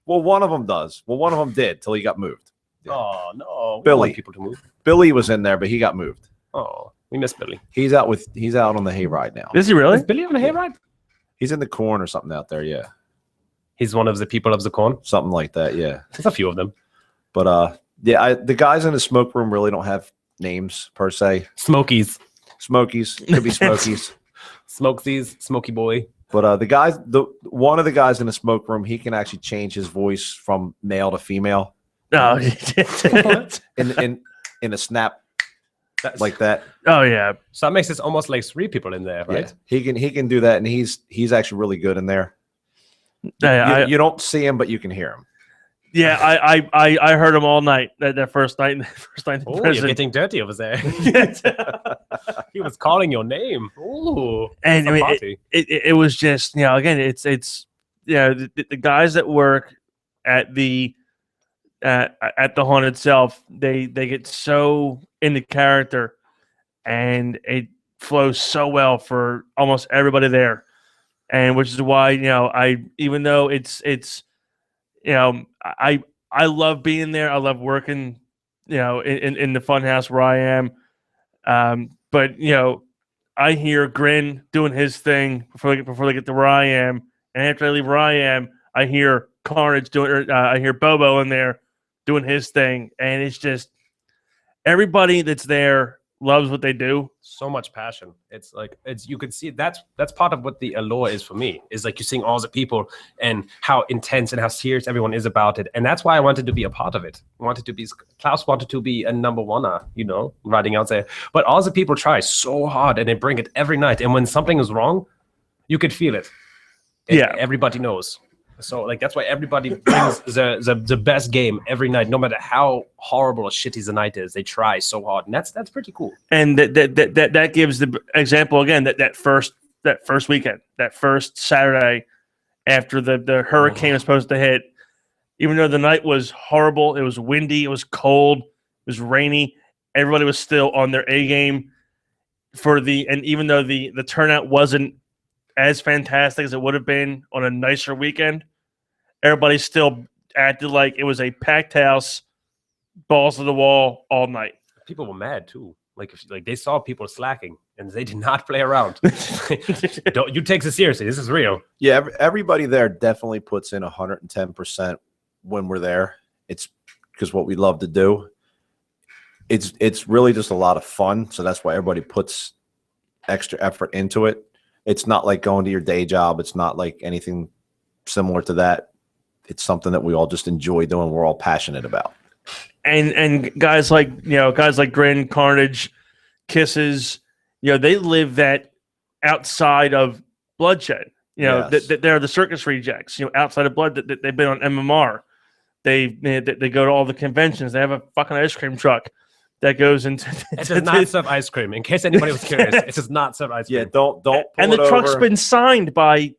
Well, one of them does. Well, one of them did till he got moved. Yeah. Oh no, Billy. We want people to move. Billy was in there, but he got moved. Oh, we miss Billy. He's out on the hayride now. Is he really? Is Billy on the hayride? He's in the corn or something out there. Yeah, he's one of the people of the corn. Something like that. Yeah, there's a few of them. But the guys in the smoke room really don't have names per se. Smokies. Could be Smokies. Smokesies, Smoky Boy. But one of the guys in the smoke room, he can actually change his voice from male to female. No, in a snap like that. Oh yeah. So that makes it almost like 3 people in there, right? Yeah. He can do that, and he's actually really good in there. You don't see him, but you can hear him. Yeah, I heard him all night. That first night in prison. You're getting dirty over there. He was calling your name. Ooh, and I mean, it was just again, it's the guys that work at the haunt itself. They get so into character, and it flows so well for almost everybody there, and which is why even though it's. I love being there. I love working, in the fun house where I am. But I hear Grin doing his thing before they get to where I am, and after I leave where I am, I hear Carnage doing. I hear Bobo in there doing his thing, and it's just everybody that's there loves what they do. So much passion. It's like you could see that's part of what the allure is for me. Is like you're seeing all the people and how intense and how serious everyone is about it, and that's why I wanted to be a part of it. Klaus wanted to be a number one-er, riding out there. But all the people try so hard and they bring it every night. And when something is wrong, you could feel it. Yeah, everybody knows. So that's why everybody brings the best game every night, no matter how horrible or shitty the night is. They try so hard, and that's pretty cool. And that gives the example again that first weekend, that first Saturday after the hurricane was supposed to hit. Even though the night was horrible, it was windy, it was cold, it was rainy. Everybody was still on their A game and even though the turnout wasn't as fantastic as it would have been on a nicer weekend, everybody still acted like it was a packed house, balls to the wall all night. People were mad too. Like they saw people slacking and they did not play around. Don't you take this seriously? This is real. Yeah, everybody there definitely puts in 110% when we're there. It's because what we love to do. It's really just a lot of fun. So that's why everybody puts extra effort into it. It's not like going to your day job. It's not like anything similar to that. It's something that we all just enjoy doing. We're all passionate about. And guys like Grin, Carnage, Kisses, they live that outside of bloodshed. Yes. They're the circus rejects. Outside of blood, that they've been on MMR. They go to all the conventions. They have a fucking ice cream truck that goes into. It does not serve ice cream. In case anybody was curious, it does not serve ice cream. Yeah, don't. Pull and the it truck's over. been signed by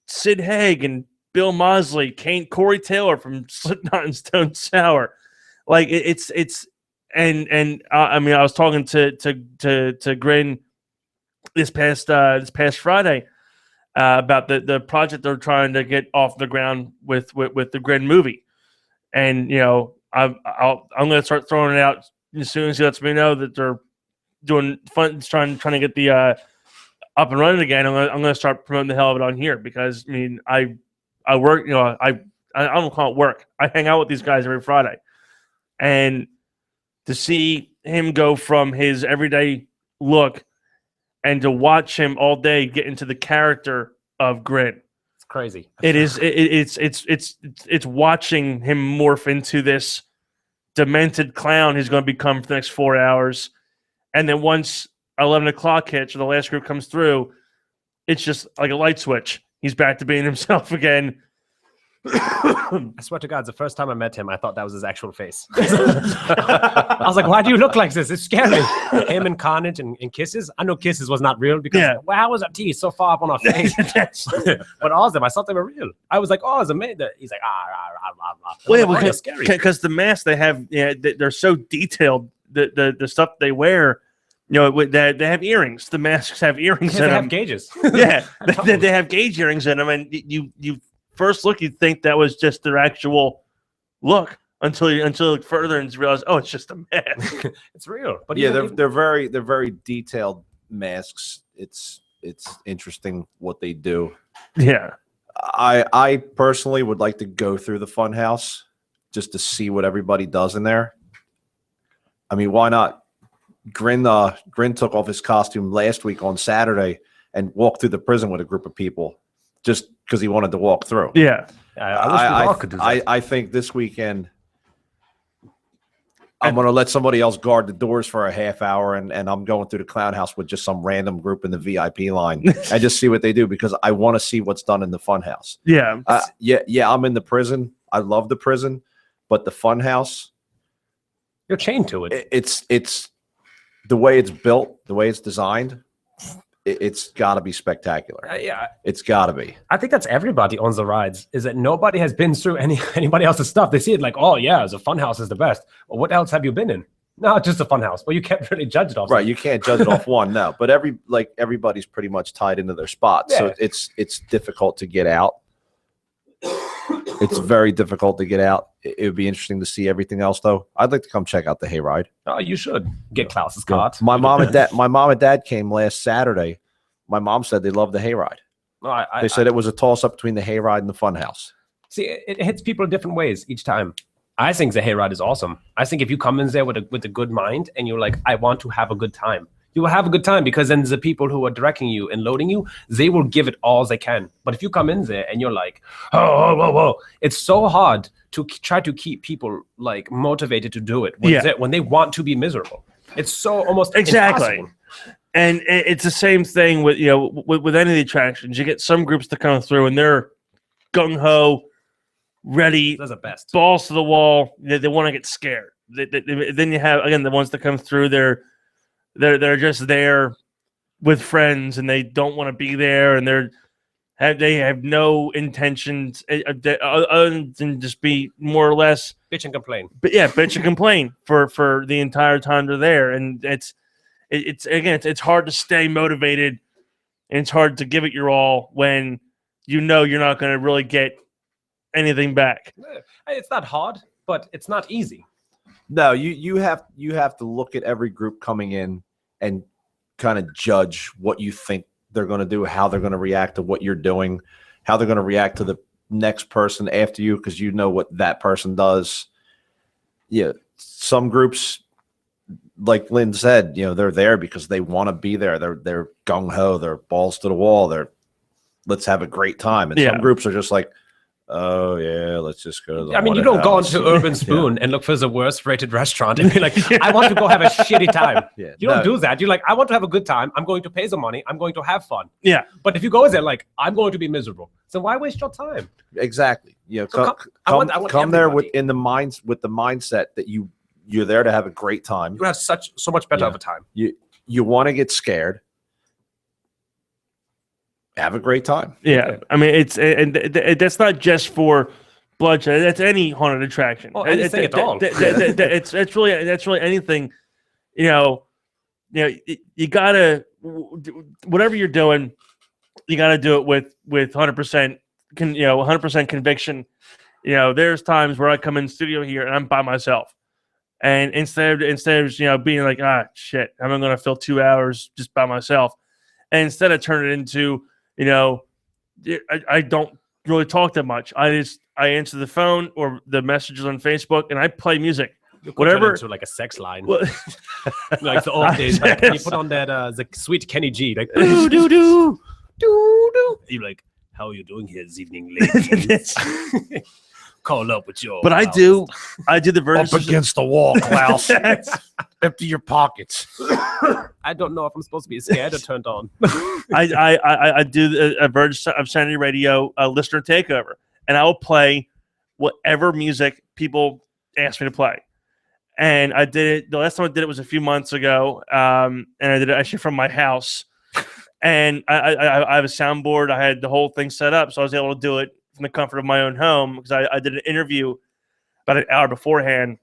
Sid Haig and Bill Mosley, Corey Taylor from Slipknot and Stone Sour. Like it's I mean, I was talking to Grin this past Friday about the project they're trying to get off the ground with the Grin movie, and I'm going to start throwing it out as soon as he lets me know that they're doing fun, trying to get the up and running again. I'm going to start promoting the hell of it on here because I mean I work, I don't call it work. I hang out with these guys every Friday. And to see him go from his everyday look and to watch him all day get into the character of Grin. It's crazy. It's watching him morph into this demented clown he's going to become for the next 4 hours. And then once 11 o'clock hits or the last group comes through, it's just like a light switch. He's back to being himself again. I swear to God, the first time I met him, I thought that was his actual face. I was like, why do you look like this? It's scary. Him and Carnage and Kisses. I know Kisses was not real because how was our teeth so far up on our face? But all of them, I thought they were real. I was like, oh, it's amazing. He's like, well, because the masks they have, they're so detailed. The stuff they wear, they have earrings. The masks have earrings in they them. have gauges. Yeah, they have gauge earrings in them, and you first look, you'd think that was just their actual look until you look further and realize, oh, it's just a mask. It's real. But yeah, they're very detailed masks. It's interesting what they do. Yeah, I personally would like to go through the fun house just to see what everybody does in there. I mean, why not? Grin took off his costume last week on Saturday and walked through the prison with a group of people just because he wanted to walk through. Yeah. I wish we all could do that. I think this weekend I'm going to let somebody else guard the doors for a half hour, and I'm going through the clown house with just some random group in the VIP line and just see what they do because I want to see what's done in the fun house. Yeah. Yeah, I'm in the prison. I love the prison, but the fun house, you're chained to it. It's the way it's built, the way it's designed. It's got to be spectacular. Yeah, it's got to be. I think that's everybody on the rides. Is that nobody has been through anybody else's stuff? They see it like, oh yeah, the fun house is the best. Well, what else have you been in? No, just the fun house. Well, you can't really judge it off. Right, you can't judge it off one. No, but everybody's pretty much tied into their spot, so it's difficult to get out. It's very difficult to get out. It would be interesting to see everything else, though. I'd like to come check out the hayride. Oh, you should get Klaus's cart. My mom and dad came last Saturday. My mom said they loved the hayride. Oh, they said it was a toss-up between the hayride and the funhouse. See, it hits people in different ways each time. I think the hayride is awesome. I think if you come in there with a good mind and you're like, I want to have a good time, you will have a good time because then the people who are directing you and loading you, they will give it all they can. But if you come in there and you're like, whoa, it's so hard to try to keep people like motivated to do it when they want to be miserable. It's so almost impossible. And it's the same thing with with any of the attractions. You get some groups that come through and they're gung ho, ready, that's the best, balls to the wall. They want to get scared. Then you have again the ones that come through. They're just there with friends and they don't want to be there and they have no intentions other than just be more or less bitch and complain. But yeah, bitch and complain for the entire time they're there, and it's hard to stay motivated and it's hard to give it your all when you're not going to really get anything back. It's not hard, but it's not easy. No, you have to look at every group coming in and kind of judge what you think they're going to do, how they're going to react to what you're doing, how they're going to react to the next person after you, because you know what that person does. Yeah, some groups, like Lynn said, they're there because they want to be there. They're gung ho. They're balls to the wall. Let's have a great time. And some groups are just like, oh yeah, let's just go to the you don't go into Urban Spoon and look for the worst rated restaurant and be like, I want to go have a shitty time. You don't do that. You're like, I want to have a good time. I'm going to pay the money. I'm going to have fun. Yeah. But if you go there like, I'm going to be miserable, so why waste your time? Exactly. So come there with the mindset that you're there to have a great time. You have so much better of a time. You want to get scared. Have a great time. Yeah, I mean that's not just for bloodshed. That's any haunted attraction. Well, anything at all. That's really anything. You gotta, whatever you're doing, you gotta do it with 100%. 100% conviction. There's times where I come in the studio here and I'm by myself, and instead of being like, shit, I'm going to fill 2 hours just by myself, and instead I turn it into, I don't really talk that much. I answer the phone or the messages on Facebook and I play music. Whatever, into like a sex line, like the old days. Like, you put on that the sweet Kenny G, like do do do do do. You're like, how are you doing here this evening, ladies? Call up with your. But I do the Verge up against the wall, Klaus. Empty your pockets. I don't know if I'm supposed to be scared or turned on. I do a Verge of Sanity Radio listener takeover, and I will play whatever music people ask me to play. And I did it. The last time I did it was a few months ago, and I did it actually from my house. And I have a soundboard. I had the whole thing set up, so I was able to do it from the comfort of my own home, because I did an interview about an hour beforehand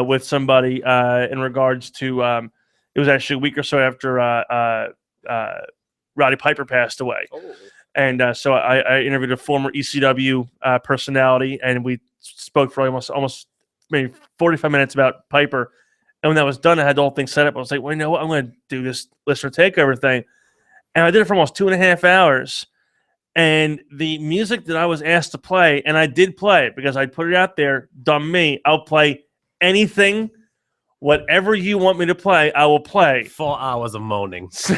with somebody in regards to it was actually a week or so after Roddy Piper passed away. Oh. And so I interviewed a former ECW personality, and we spoke for almost maybe 45 minutes about Piper. And when that was done, I had the whole thing set up. I was like, well, you know what? I'm going to do this listener takeover thing. And I did it for almost 2.5 hours. And the music that I was asked to play, and I did play it because I put it out there, dumb me, I'll play anything, whatever you want me to play, I will play. 4 hours of moaning. So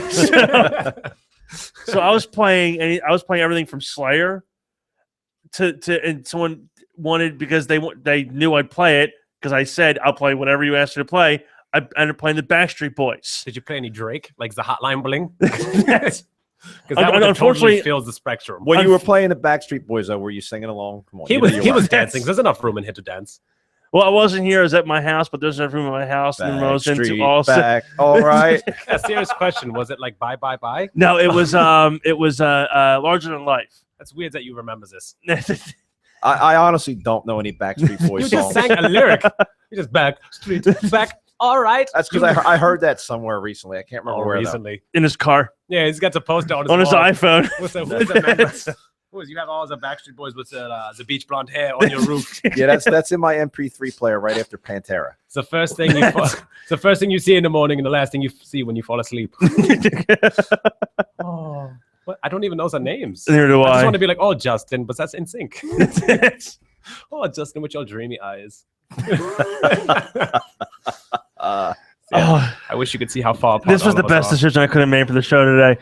I was playing everything from Slayer to and someone wanted, because they knew I'd play it, because I said I'll play whatever you asked me to play. I ended up playing the Backstreet Boys. Did you play any Drake, like the Hotline Bling? Yes. Because that unfortunately totally fills the spectrum. When you were playing the Backstreet Boys, though, were you singing along? Come on, he was dancing. There's enough room in here to dance. Well, I wasn't here. I was at my house, but there's enough room in my house. And I was into also. Back. All right. A serious question: was it like bye bye bye? No, it was larger than life. That's weird that you remember this. I honestly don't know any Backstreet Boys songs. You just sang a lyric. You just back. All right. That's because I heard that somewhere recently. I can't remember where recently. In his car. Yeah, he's got the poster on his iPhone. You have all the Backstreet Boys with the beach blonde hair on your roof. Yeah, that's in my MP3 player right after Pantera. It's the first thing you see in the morning, and the last thing you see when you fall asleep. Oh, what? I don't even know their names. Neither do I. I just want to be like, oh, Justin, but that's in sync. Oh, Justin with your dreamy eyes. I wish you could see how far apart this was the best decision I could have made for the show today.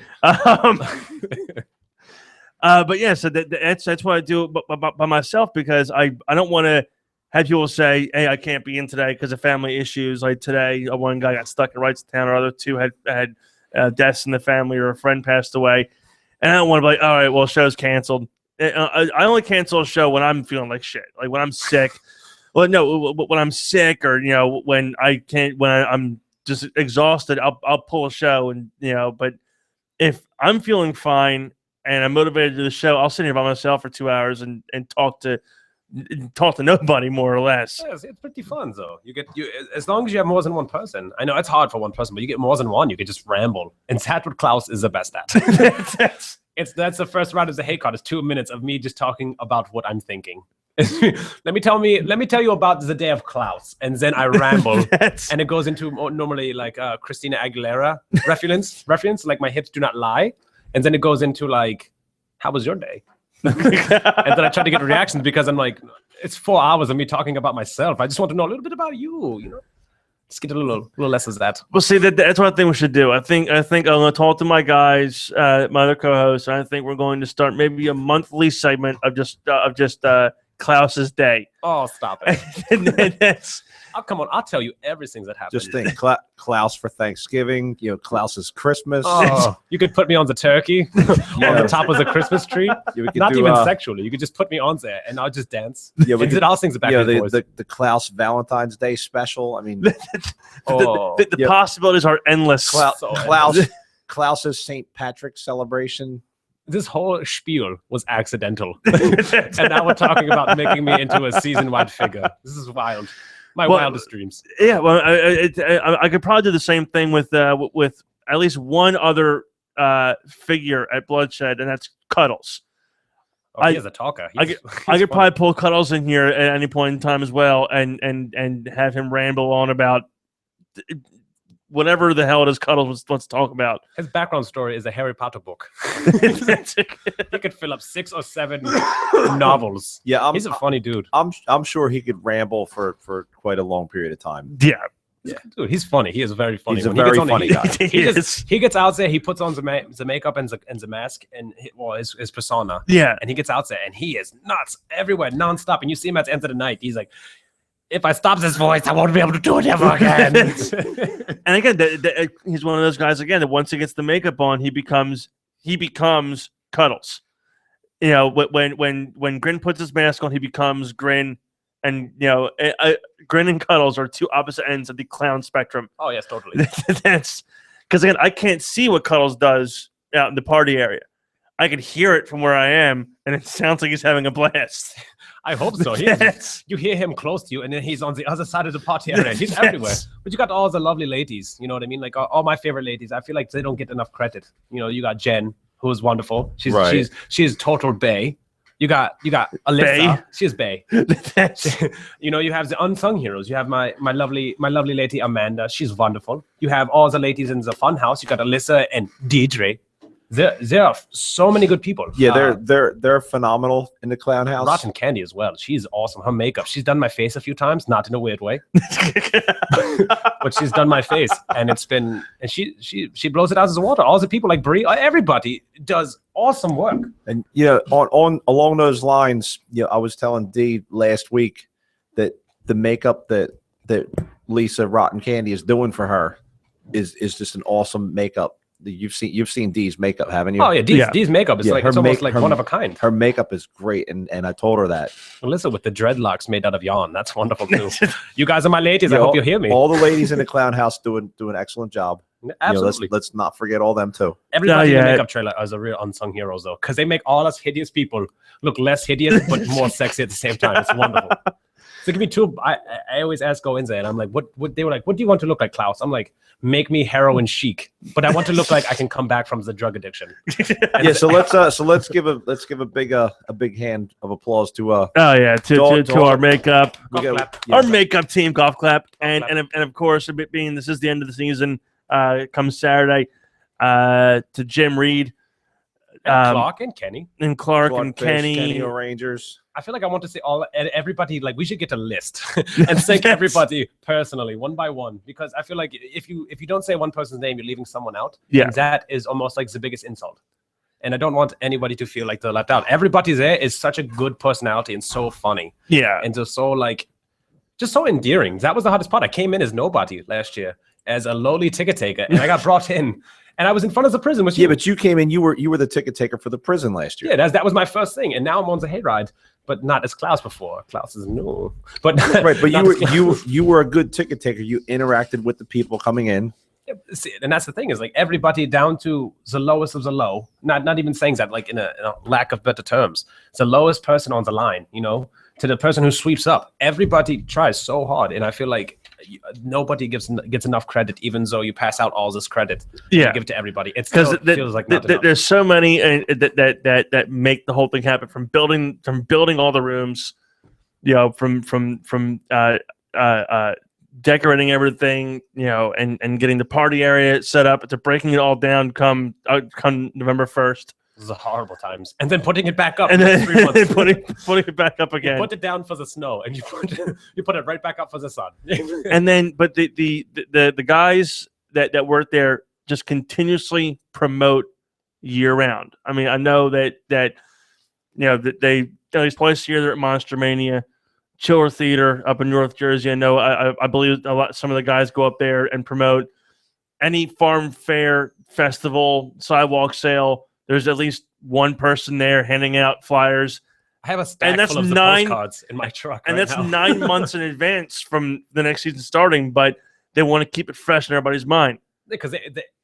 But yeah, so that's why I do it by myself, because I don't want to have people say, hey, I can't be in today because of family issues. Like today, one guy got stuck in Wrightstown, or other two had deaths in the family, or a friend passed away. And I don't want to be like, all right, well, show's canceled. I only cancel a show when I'm feeling like shit, like when I'm sick. Well, no, when I'm sick, or when I'm just exhausted, I'll pull a show, and But if I'm feeling fine and I'm motivated to do the show, I'll sit here by myself for 2 hours and talk to nobody, more or less. Yeah, it's pretty fun though. You as long as you have more than one person. I know it's hard for one person, but you get more than one, you can just ramble. And that's what Klaus is the best at. That's the first round of the hate card. It's 2 minutes of me just talking about what I'm thinking. let me tell you about the day of Klaus, and then I ramble, and it goes into normally like Christina Aguilera reference, like my hips do not lie, and then it goes into like, how was your day? And then I try to get reactions because I'm like, it's 4 hours of me talking about myself. I just want to know a little bit about you, you know. Just get a little less of that. Well, see, that's what I think we should do. I think I'm going to talk to my guys, my other co-hosts. And I think we're going to start maybe a monthly segment of just Klaus's day. Oh, stop it! And that's. Oh, come on, I'll tell you everything that happened. Just think, Klaus for Thanksgiving. You know, Klaus's Christmas. Oh, you could put me on the turkey on the top of the Christmas tree. Yeah, Not even sexually. You could just put me on there, and I'll just dance. Yeah, we and then I'll sing the back of the voice. The Klaus Valentine's Day special. I mean, the possibilities are endless. Klaus's St. Patrick's celebration. This whole spiel was accidental, and now we're talking about making me into a season-wide figure. This is wild. My wildest dreams. Yeah, well, I could probably do the same thing with at least one other figure at Bloodshed, and that's Cuddles. Oh, he is a talker. I could probably pull Cuddles in here at any point in time as well, and have him ramble on about whatever the hell it is Cuddles wants to talk about. His background story is a Harry Potter book. He could fill up 6 or 7 novels. Yeah, he's a funny dude. I'm sure he could ramble for quite a long period of time. Yeah. Dude, he's funny. He is very funny. He's a very funny guy. He gets out there. He puts on the makeup and the mask and his persona. Yeah, and he gets out there and he is nuts everywhere, nonstop. And you see him at the end of the night. He's like, if I stop this voice, I won't be able to do it ever again. And again, he's one of those guys again that once he gets the makeup on, he becomes Cuddles. You know, when Grin puts his mask on, he becomes Grin, and you know, Grin and Cuddles are two opposite ends of the clown spectrum. Oh yes, totally. That's because again, I can't see what Cuddles does out in the party area. I can hear it from where I am, and it sounds like he's having a blast. I hope so. You hear him close to you, and then he's on the other side of the party area. He's everywhere. But you got all the lovely ladies. You know what I mean? Like all my favorite ladies. I feel like they don't get enough credit. You know, you got Jen, who is wonderful. She's total bae. You got Alyssa. Bae? She is bae. You know, you have the unsung heroes. You have my lovely lady Amanda. She's wonderful. You have all the ladies in the fun house. You got Alyssa and Deidre. There are so many good people. Yeah, they're phenomenal in the clown house. Rotten Candy as well. She's awesome. Her makeup. She's done my face a few times, not in a weird way, but she's done my face, and it's been. And she blows it out of the water. All the people like Brie, everybody does awesome work. And you know, on along those lines, you know, I was telling Dee last week that the makeup that Lisa Rotten Candy is doing for her is just an awesome makeup. You've seen Dee's makeup, haven't you? Oh yeah, Dee's makeup is like it's almost like one of a kind. Her makeup is great, and I told her that. Alyssa with the dreadlocks made out of yarn, that's wonderful too. You guys are my ladies. I hope you hear me. All the ladies in the clown house do an excellent job. Absolutely. You know, let's not forget all them too. Everybody in the makeup trailer is a real unsung heroes though, because they make all us hideous people look less hideous but more sexy at the same time. It's wonderful. So give me two. I always ask go in there, and I'm like, what they were like, what do you want to look like, Klaus? I'm like, make me heroin chic, but I want to look like I can come back from the drug addiction. Yeah, so let's give a big hand of applause to to our makeup, our makeup team, golf clap, and of course, being this is the end of the season, comes Saturday, to Jim Reed, Clark and Kenny, and Clark and Kenny Rangers. I feel like I want to say everybody, like we should get a list and thank everybody personally, one by one, because I feel like if you don't say one person's name, you're leaving someone out. Yeah, and that is almost like the biggest insult. And I don't want anybody to feel like they're left out. Everybody there is such a good personality and so funny. Yeah, and just so endearing. That was the hardest part. I came in as nobody last year, as a lowly ticket taker, and I got brought in. And I was in front of the prison. But you came in. You were the ticket taker for the prison last year. Yeah, that was my first thing. And now I'm on the hayride, but not as Klaus before. Klaus is new, but right. But you were a good ticket taker. You interacted with the people coming in. Yeah, see, and that's the thing is like everybody down to the lowest of the low. Not even saying that like in a lack of better terms. The lowest person on the line, you know, to the person who sweeps up. Everybody tries so hard, and I feel like nobody gets enough credit, even though you pass out all this credit. Yeah, you give it to everybody. It because feels like not enough. there's so many that make the whole thing happen. From building all the rooms, from decorating everything, and getting the party area set up, to breaking it all down come November 1st. This is horrible times, and then putting it back up, and then 3 months. putting it back up again. You put it down for the snow, and you put it right back up for the sun. And then, but the guys that work there just continuously promote year round. I mean, I know that they at least twice a year they're at Monster Mania, Chiller Theater up in North Jersey. I know I believe some of the guys go up there and promote any farm fair, festival, sidewalk sale. There's at least one person there handing out flyers. I have a stack full of the postcards in my truck, and right that's now. 9 months in advance from the next season starting. But they want to keep it fresh in everybody's mind because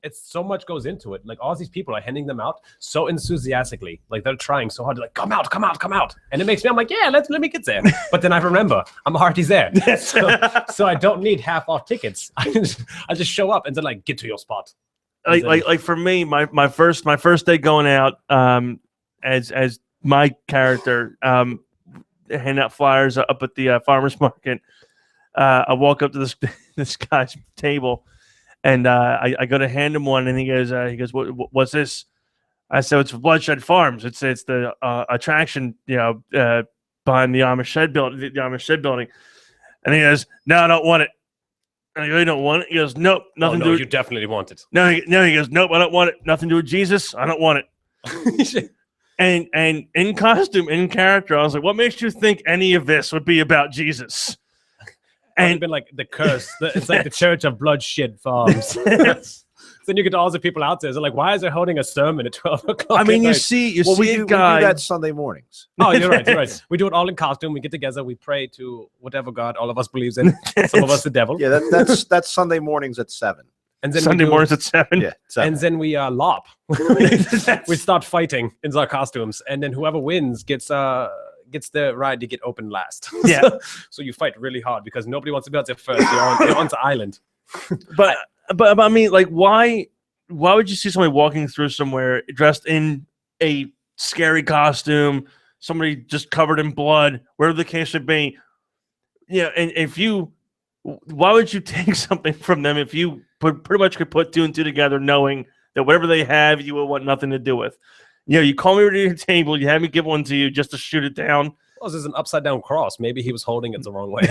it's so much goes into it. Like all these people are handing them out so enthusiastically, like they're trying so hard to come out, and it makes me. I'm like, yeah, let me get there. But then I remember I'm already there, so I don't need half off tickets. I just show up and then like get to your spot. Like for me, my first day going out, as my character, handing out flyers up at the farmers market. I walk up to this guy's table, and I go to hand him one, and he goes, what's this? I said, it's Bloodshed Farms. It's the attraction, behind the Amish shed building, the Amish shed building. And he goes, no, I don't want it. And I go, you don't want it? He goes, nope, nothing to do with you definitely want it. No, he goes, nope, I don't want it. Nothing to do with Jesus. I don't want it. and in costume, in character, I was like, what makes you think any of this would be about Jesus? And been like the curse. It's like the Church of Bloodshed Farms. Then you get all the people out there. They're like, why is there holding a sermon at 12 o'clock? I mean, you we see a do guy. that Sunday mornings. Oh, you're right. We do it all in costume. We get together. We pray to whatever God all of us believes in. Some of us the devil. Yeah, that's Sunday mornings at 7. And then Sunday mornings at 7. Yeah, 7. And then we lop. We start fighting in our costumes, and then whoever wins gets the ride to get open last. Yeah. So you fight really hard because nobody wants to be out there first. You're on the island. But I mean, like, why would you see somebody walking through somewhere dressed in a scary costume, somebody just covered in blood, wherever the case would be? Yeah, and why would you take something from them if you pretty much could put 2 and 2 together, knowing that whatever they have, you will want nothing to do with? You call me over to your table, you have me give one to you just to shoot it down. Well, this is an upside down cross. Maybe he was holding it the wrong way.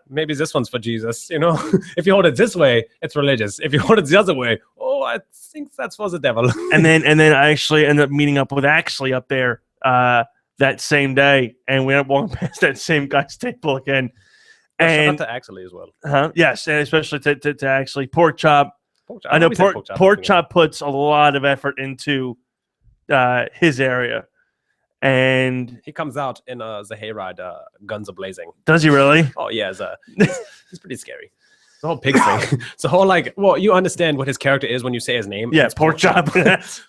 Maybe this one's for Jesus. If you hold it this way, it's religious. If you hold it the other way, I think that's for the devil. and then I actually ended up meeting up with Axley up there that same day, and we ended up walking past that same guy's table again. And shout out to Axley as well. Yes, and especially to Axley. Pork Chop. I know Pork Chop puts a lot of effort into his area. And he comes out in the hayride, guns a blazing. Does he really? Oh yeah, he's pretty scary. The whole pig thing. It's a whole you understand what his character is when you say his name. Yeah, Pork Chop.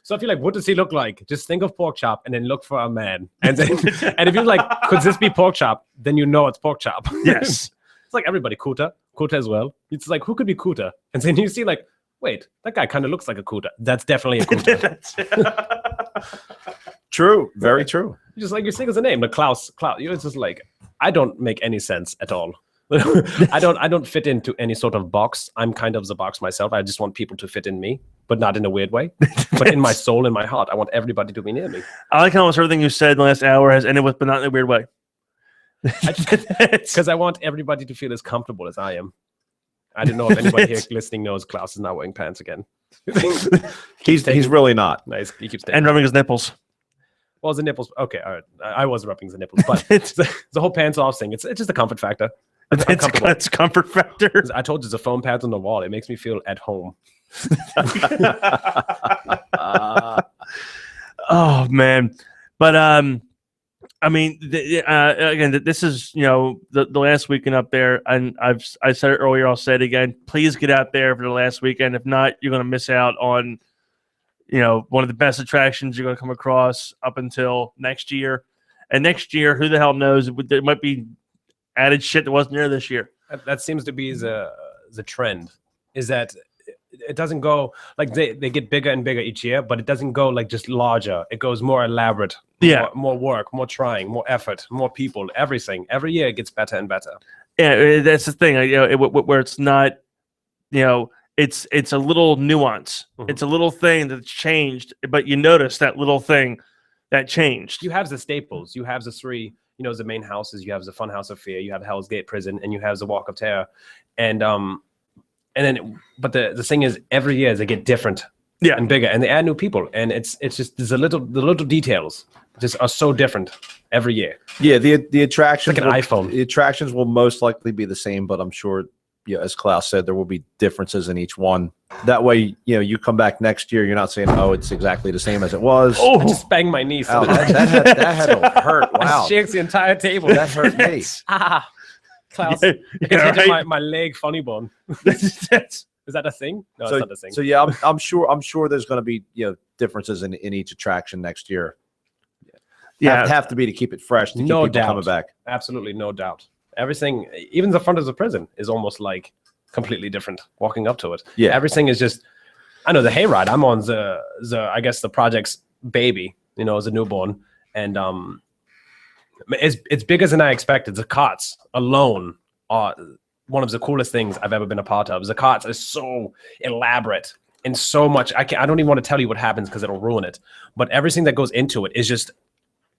So if you're like, what does he look like? Just think of Pork Chop and then look for a man. And then, and if you're like, could this be Pork Chop? Then you know it's Pork Chop. Yes. It's like everybody. Kuta as well. It's like, who could be Kuta? And then you see like, wait, that guy kind of looks like a Kuta. That's definitely a Kuta. True. Very true. Just like you think of the name, the Klaus. It's just like, I don't make any sense at all. I don't fit into any sort of box. I'm kind of the box myself. I just want people to fit in me, but not in a weird way. But in my soul, in my heart, I want everybody to be near me. I like how almost everything you said in the last hour has ended with, but not in a weird way. Because I want everybody to feel as comfortable as I am. I don't know if anybody here listening knows Klaus is not wearing pants again. He's really not. Nice. He keeps and rubbing his nipples. Well, the nipples. Okay, all right. I was rubbing the nipples, but the whole pants off thing. It's just a comfort factor. It's comfort factor. I told you the foam pads on the wall. It makes me feel at home. Oh man, but I mean, again, this is the last weekend up there, and I said it earlier. I'll say it again. Please get out there for the last weekend. If not, you're going to miss out on one of the best attractions you're going to come across up until next year. And next year, who the hell knows? There might be added shit that wasn't there this year. That seems to be the trend. Is that it doesn't go like they get bigger and bigger each year, but it doesn't go like just larger. It goes more elaborate. Yeah. More work, more trying, more effort, more people. Everything. Every year it gets better and better. Yeah, that's the thing. Where it's not, it's a little nuance. Mhm. It's a little thing that's changed, but you notice that little thing that changed. You have the staples. You have the three, the main houses. You have the Funhouse of Fear. You have Hell's Gate Prison, and you have the Walk of Terror. And then, but the thing is, every year they get different, and bigger, and they add new people, and it's just the little details just are so different every year. Yeah, the attractions, like an iPhone. The attractions will most likely be the same, but I'm sure, as Klaus said, there will be differences in each one. That way, you come back next year, you're not saying, oh, it's exactly the same as it was. Oh, I just banged my knee. Ow, that had to hurt. Wow, I shakes the entire table. that hurt me. Klaus, my leg funny bone. Is that a thing? No, it's not a thing. So yeah, I'm sure there's going to be differences in each attraction next year. Yeah, have to be to keep it fresh, to keep No people doubt. coming back. Absolutely, no doubt. Everything, even the front of the prison, is almost like completely different. Walking up to it, Yeah. everything is just. I know the hayride. I'm on the I guess the project's baby. As a newborn, and it's bigger than I expected. The carts alone are one of the coolest things I've ever been a part of. The carts are so elaborate and so much. I don't even want to tell you what happens because it'll ruin it. But everything that goes into it is just.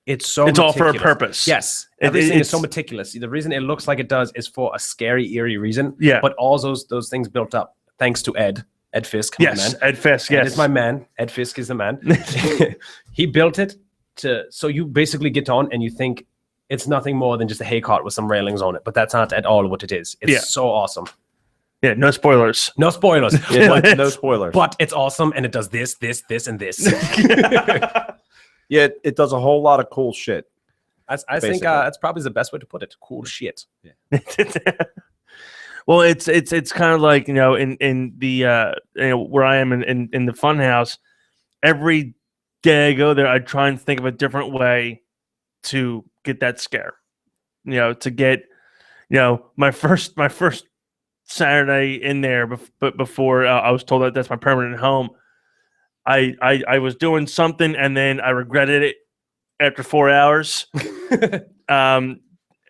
It's all for a purpose. Yes, everything is so meticulous. The reason it looks like it does is for a scary, eerie reason. Yeah. But all those things built up thanks to Ed Fisk. Yes, my man. Ed Fisk. Ed Yes, is my man. Ed Fisk is the man. He built it so you basically get on and you think it's nothing more than just a hay cart with some railings on it. But that's not at all what it is. It's so awesome. Yeah, no spoilers. No spoilers. Yeah, no spoilers. But it's awesome and it does this, and this. Yeah, it does a whole lot of cool shit. I think that's probably the best way to put it. Cool shit. Yeah. Well, it's kind of like in the where I am in the fun house. Every day I go there, I try and think of a different way to get that scare. To get my first Saturday in there, but before I was told that that's my permanent home. I was doing something and then I regretted it after 4 hours.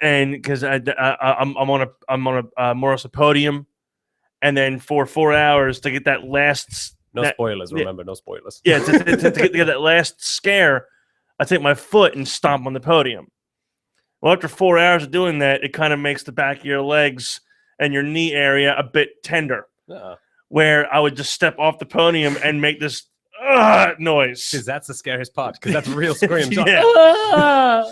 And because I'm on a Morris podium, and then for 4 hours to get that last spoilers. Remember, no spoilers. Yeah, to get that last scare, I take my foot and stomp on the podium. Well, after 4 hours of doing that, it kind of makes the back of your legs and your knee area a bit tender. Where I would just step off the podium and make this noise. Because that's the scariest part. Because that's real screams. Yeah.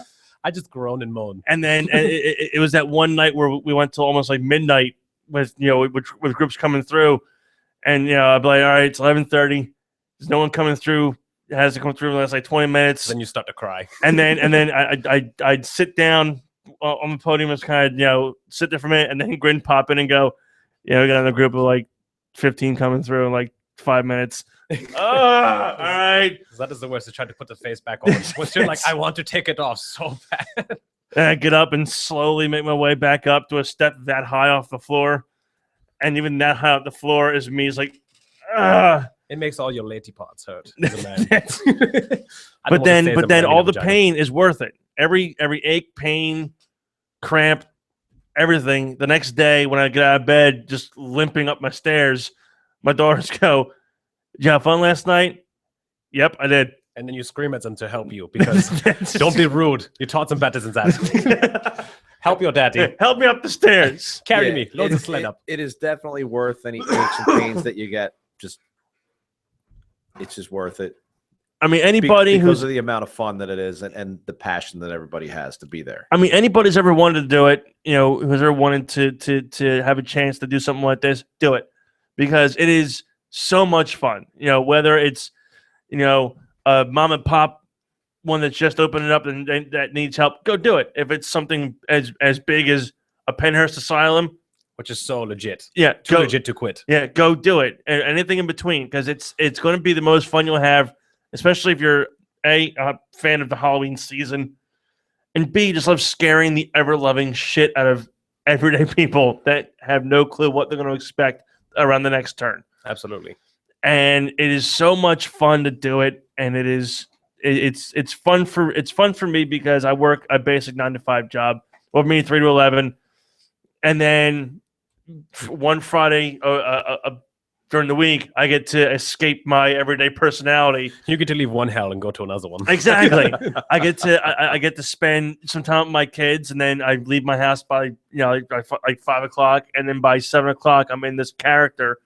I just groan and moan. And then it was that one night where we went till almost like midnight with with groups coming through, and I'd be like, all right, it's 11:30. There's no one coming through. It has to come through in the last like 20 minutes. Then you start to cry. And then I'd sit down on the podium, and kind of sit there for a minute, and then Grin pop in and go, we got another group of like 15 coming through in like 5 minutes. All right. That is the worst, to try to put the face back on. Once you're like, I want to take it off so bad. And I get up and slowly make my way back up to a step that high off the floor. And even that high off the floor is me. It's like, It makes all your lady parts hurt. As a man. but then all the pain is worth it. Every ache, pain, cramp, everything. The next day when I get out of bed, just limping up my stairs, my daughters go, "Did you have fun last night?" "Yep, I did." And then you scream at them to help you because don't be rude. You taught them better than that. Help your daddy. Help me up the stairs. Carry me. Load the sled up. It is definitely worth any aches and pains that you get. It's just worth it. I mean, anybody because of the amount of fun that it is and the passion that everybody has to be there. I mean, anybody's ever wanted to do it, who's ever wanted to have a chance to do something like this, do it. Because it is so much fun. Whether it's, a mom and pop one that's just opening up and that needs help, go do it. If it's something as big as a Penhurst Asylum, which is so legit. Yeah. Too legit to quit. Yeah, go do it. And anything in between, because it's going to be the most fun you'll have, especially if you're a fan of the Halloween season, and B, just love scaring the ever-loving shit out of everyday people that have no clue what they're going to expect around the next turn. Absolutely. And it is so much fun to do it, and it's fun for me because I work a basic 9-to-5 job, or me 3 to 11, and then one Friday during the week I get to escape my everyday personality. You get to leave one hell and go to another one. Exactly. I get to spend some time with my kids, and then I leave my house by like 5:00, and then by 7:00 I'm in this character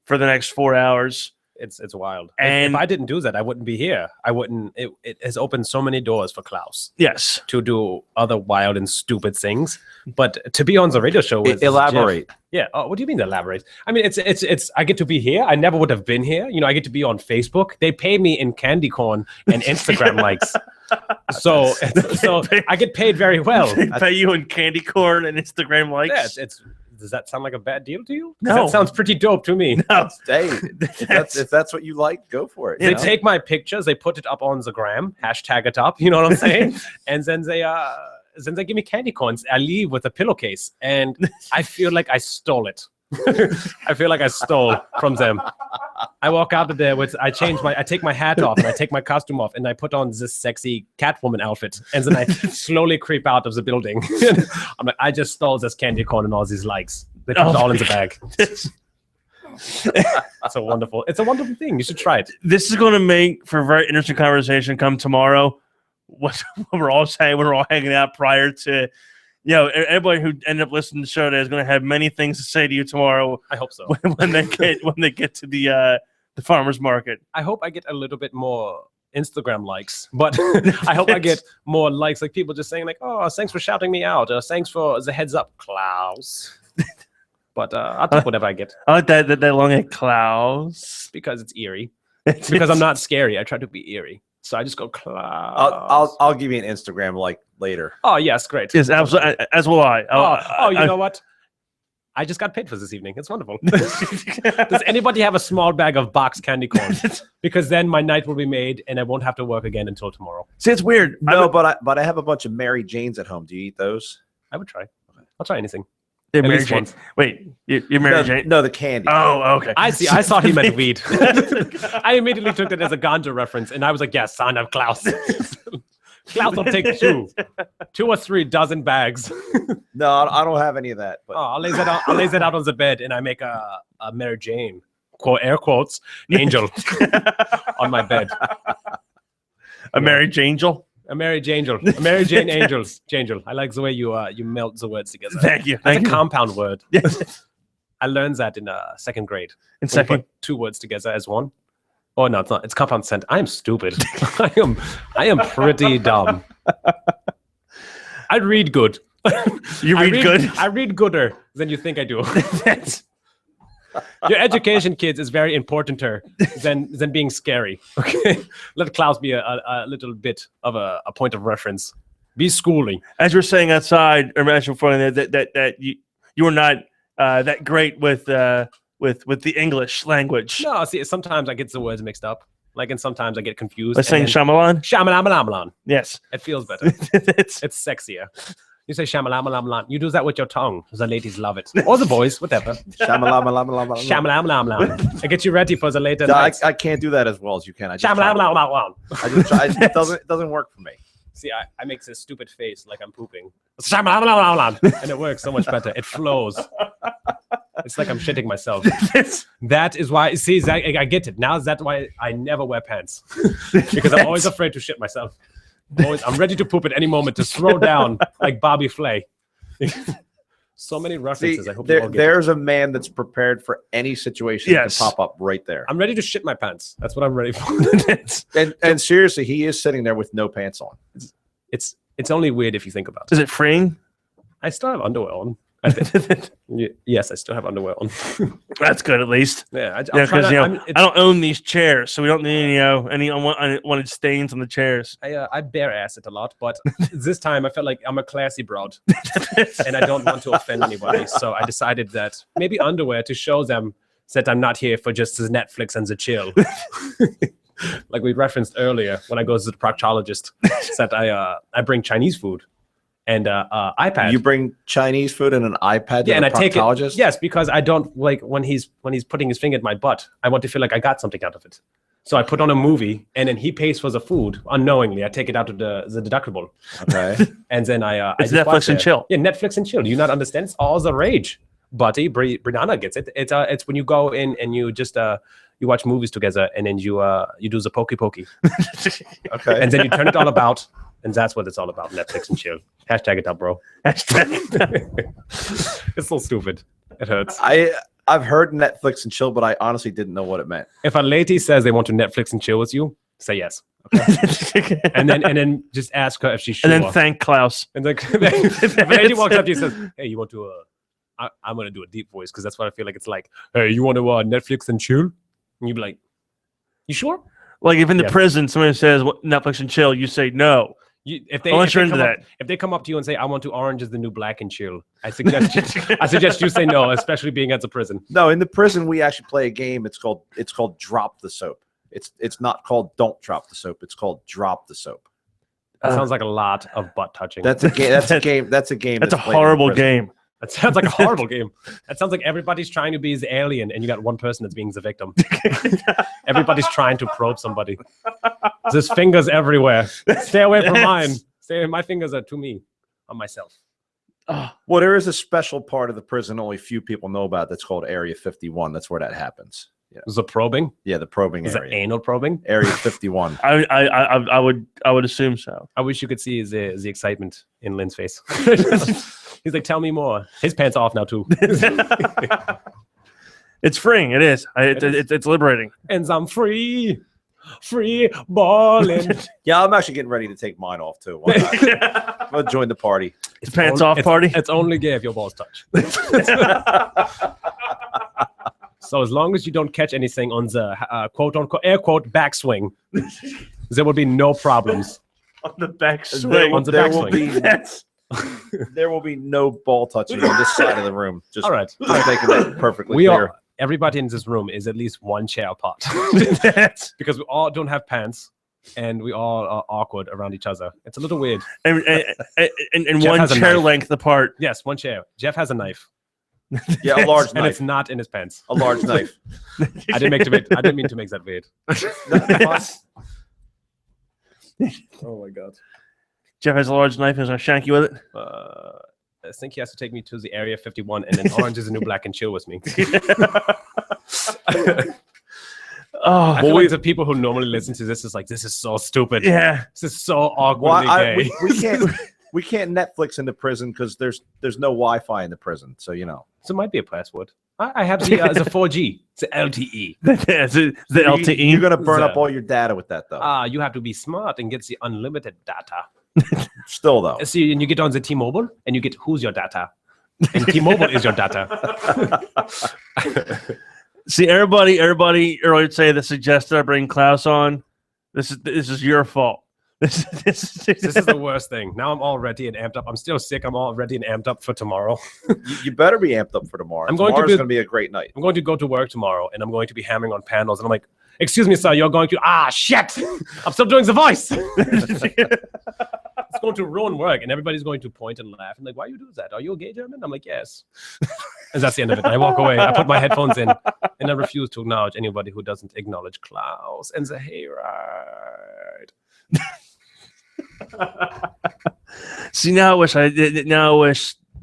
for the next 4 hours. It's wild. And if I didn't do that, I wouldn't be here. I wouldn't. It has opened so many doors for Klaus. Yes. To do other wild and stupid things, but to be on the radio show with elaborate. Jeff, yeah. Oh, what do you mean elaborate? I mean, it's. I get to be here. I never would have been here. I get to be on Facebook. They pay me in candy corn and Instagram likes. So I get paid very well. They pay you in candy corn and Instagram likes. Yeah, it's. Does that sound like a bad deal to you? No. That sounds pretty dope to me. No. Hey, if that's what you like, go for it. They take my pictures, they put it up on the gram, hashtag it up, you know what I'm saying? And then they give me candy corns. I leave with a pillowcase, and I feel like I stole it. I feel like I stole from them. I walk out of there I take my hat off and I take my costume off and I put on this sexy Catwoman outfit, and then I slowly creep out of the building. I'm like, I just stole this candy corn and all these likes. They put it all in the bag. It's a wonderful thing. You should try it. This is going to make for a very interesting conversation come tomorrow. What we're all saying, we're all hanging out prior to. Everybody who ended up listening to the show today is going to have many things to say to you tomorrow. I hope so. When they get to the farmers market. I hope I get a little bit more Instagram likes, but I hope I get more likes, like people just saying like, "Oh, thanks for shouting me out," or "Thanks for the heads up, Klaus." But I'll take whatever I get. I like that long at Klaus because it's eerie. Because I'm not scary. I try to be eerie. So I just go, Klaus. I'll give you an Instagram like later. Oh, yes, great. Yes, absolutely. As will I. You know what? I just got paid for this evening. It's wonderful. Does anybody have a small bag of box candy corn? Because then my night will be made and I won't have to work again until tomorrow. See, it's weird. No, but I have a bunch of Mary Janes at home. Do you eat those? I would try. I'll try anything. Mary Jane. Wait, you're Mary Jane? No, the candy. Oh, okay. I see. I thought he meant weed. I immediately took it as a ganja reference, and I was like, yes, son of Klaus. Klaus will take 2 or 3 dozen bags. No, I don't have any of that. But. I'll lay that out on the bed, and I make a Mary Jane, air quotes, angel on my bed. A Mary Jangel? A Mary Jangel. A Mary Jane Angels. Jangel. I like the way you melt the words together. Thank you. That's a compound word. I learned that in second grade. In second? Put 2 words together as one. Oh no, it's not. It's compound sent. I am stupid. I am pretty dumb. I read good. You read good? I read gooder than you think I do. Your education, kids, is very importanter than being scary. Okay, let Klaus be a little bit of a point of reference. Be schooling. As you're saying outside, or before that you were not that great with the English language. No, see, sometimes I get the words mixed up. And sometimes I get confused. By saying Shyamalan? Shyamalan. Yes. It feels better. It's sexier. You say Shyamalan. You do that with your tongue. The ladies love it. Or the boys, whatever. Shyamalan. I get you ready for the later nights. I can't do that as well as you can. Shyamalan. It doesn't work for me. See, I make this stupid face like I'm pooping. And it works so much better. It flows. It's like I'm shitting myself. That is why, see, I get it. Now that's why I never wear pants. Because I'm always afraid to shit myself. I'm ready to poop at any moment to throw down like Bobby Flay. So many references. See, I hope you all get there's a man that's prepared for any situation to pop up right there. I'm ready to shit my pants. That's what I'm ready for. and seriously, he is sitting there with no pants on. It's only weird if you think about it. Is it freeing? I still have underwear on. Yes, I still have underwear on. That's good, at least. Yeah, because I don't own these chairs, so we don't need any unwanted stains on the chairs. I bare ass it a lot, but this time I felt like I'm a classy broad, and I don't want to offend anybody. So I decided that maybe underwear to show them that I'm not here for just the Netflix and the chill. Like we referenced earlier, when I go to the proctologist, that I bring Chinese food. and iPad. You bring Chinese food and an iPad to and the I take proctologist? it. Yes, because I don't like when he's putting his finger at my butt. I want to feel like I got something out of it. So I put on a movie, and then he pays for the food unknowingly. I take it out of the deductible. Okay. And then I It's just watch Netflix and it. chill. Yeah, Netflix and chill. Do you not understand? It's all the rage. Buddy, Brianna gets it. It's when you go in and you just you watch movies together, and then you do the pokey. Okay. And then you turn it all about, and that's what it's all about. Netflix and chill. Hashtag it up, bro. It's so stupid. It hurts. I've heard Netflix and chill, but I honestly didn't know what it meant. If a lady says they want to Netflix and chill with you, say yes. Okay. and then just ask her if she's sure. And then thank Klaus. And then if a lady walks up to you and says, "Hey, you want to?" I'm gonna do a deep voice because that's what I feel like it's like. Hey, you want to Netflix and chill? And you'd be like, "You sure?" Like if in the Yes. prison somebody says Netflix and chill, you say no. Unless you're into that. If they come up to you and say, "I want to Orange is the New Black and chill," I suggest you say no, especially being at the prison. No, in the prison we actually play a game. It's called Drop the Soap. It's not called Don't Drop the Soap. It's called Drop the Soap. That sounds like a lot of butt touching. That's a game. That's a game. That's a game. That's a played in the horrible prison. game. That sounds like a horrible game. That sounds like everybody's trying to be the alien, and you got one person that's being the victim. Everybody's trying to probe somebody. There's fingers everywhere. Stay away from mine. My fingers are to me, on myself. Well, there is a special part of the prison only few people know about. That's called Area 51. That's where that happens. Yeah, The probing? yeah, the probing Is it area. anal probing? Area 51. I would assume so. I wish you could see the excitement in Lynn's face. He's like, "Tell me more." His pants off now too. It's freeing. It is. It's liberating. And I'm free balling. Yeah, I'm actually getting ready to take mine off too. Why not? I'm gonna join the party. It's pants off party. It's only gay if your balls touch. So as long as you don't catch anything on the quote unquote air quote backswing, there will be no problems. On the back There, swing. On the there backswing. will be That's there will be no ball touching on this side of the room. Just, All right. just making that perfectly We clear. everybody in this room is at least one chair apart because we all don't have pants and we all are awkward around each other. It's a little weird. and Jeff one has a chair knife. length apart. Yes, one chair. Jeff has a knife, Yeah, a large and it's knife. not in his pants. A large knife. I didn't mean to make that weird. Oh my god. Jeff has a large knife and is gonna shank you with it. I think he has to take me to the Area 51 and then Orange is the New Black and chill with me. Oh, I feel like the people who normally listen to this is like, this is so stupid. yeah. This is so awkwardly gay. We can't Netflix in the prison because there's no Wi-Fi in the prison. So So it might be a password. I have the 4G. It's the LTE. It's the LTE. You're gonna burn The- up all your data with that though. You have to be smart and get the unlimited data. Still though. See, and you get on the T-Mobile and you get who's your data. And T-Mobile is your data. See, everybody earlier would say that suggested I bring Klaus on. This is your fault. This This is the worst thing. Now I'm all ready and amped up. I'm still sick. I'm all ready and amped up for tomorrow. You better be amped up for tomorrow. I'm going to Tomorrow's be- gonna be a great night. I'm going to go to work tomorrow and I'm going to be hammering on panels. And I'm like, "Excuse me, sir, you're going to..." Shit! I'm still doing the voice. It's going to ruin work. And everybody's going to point and laugh. And like, "Why you do that? Are you a gay German?" I'm like, "Yes." And that's the end of it. And I walk away. I put my headphones in and I refuse to acknowledge anybody who doesn't acknowledge Klaus and the hayride. See, now I wish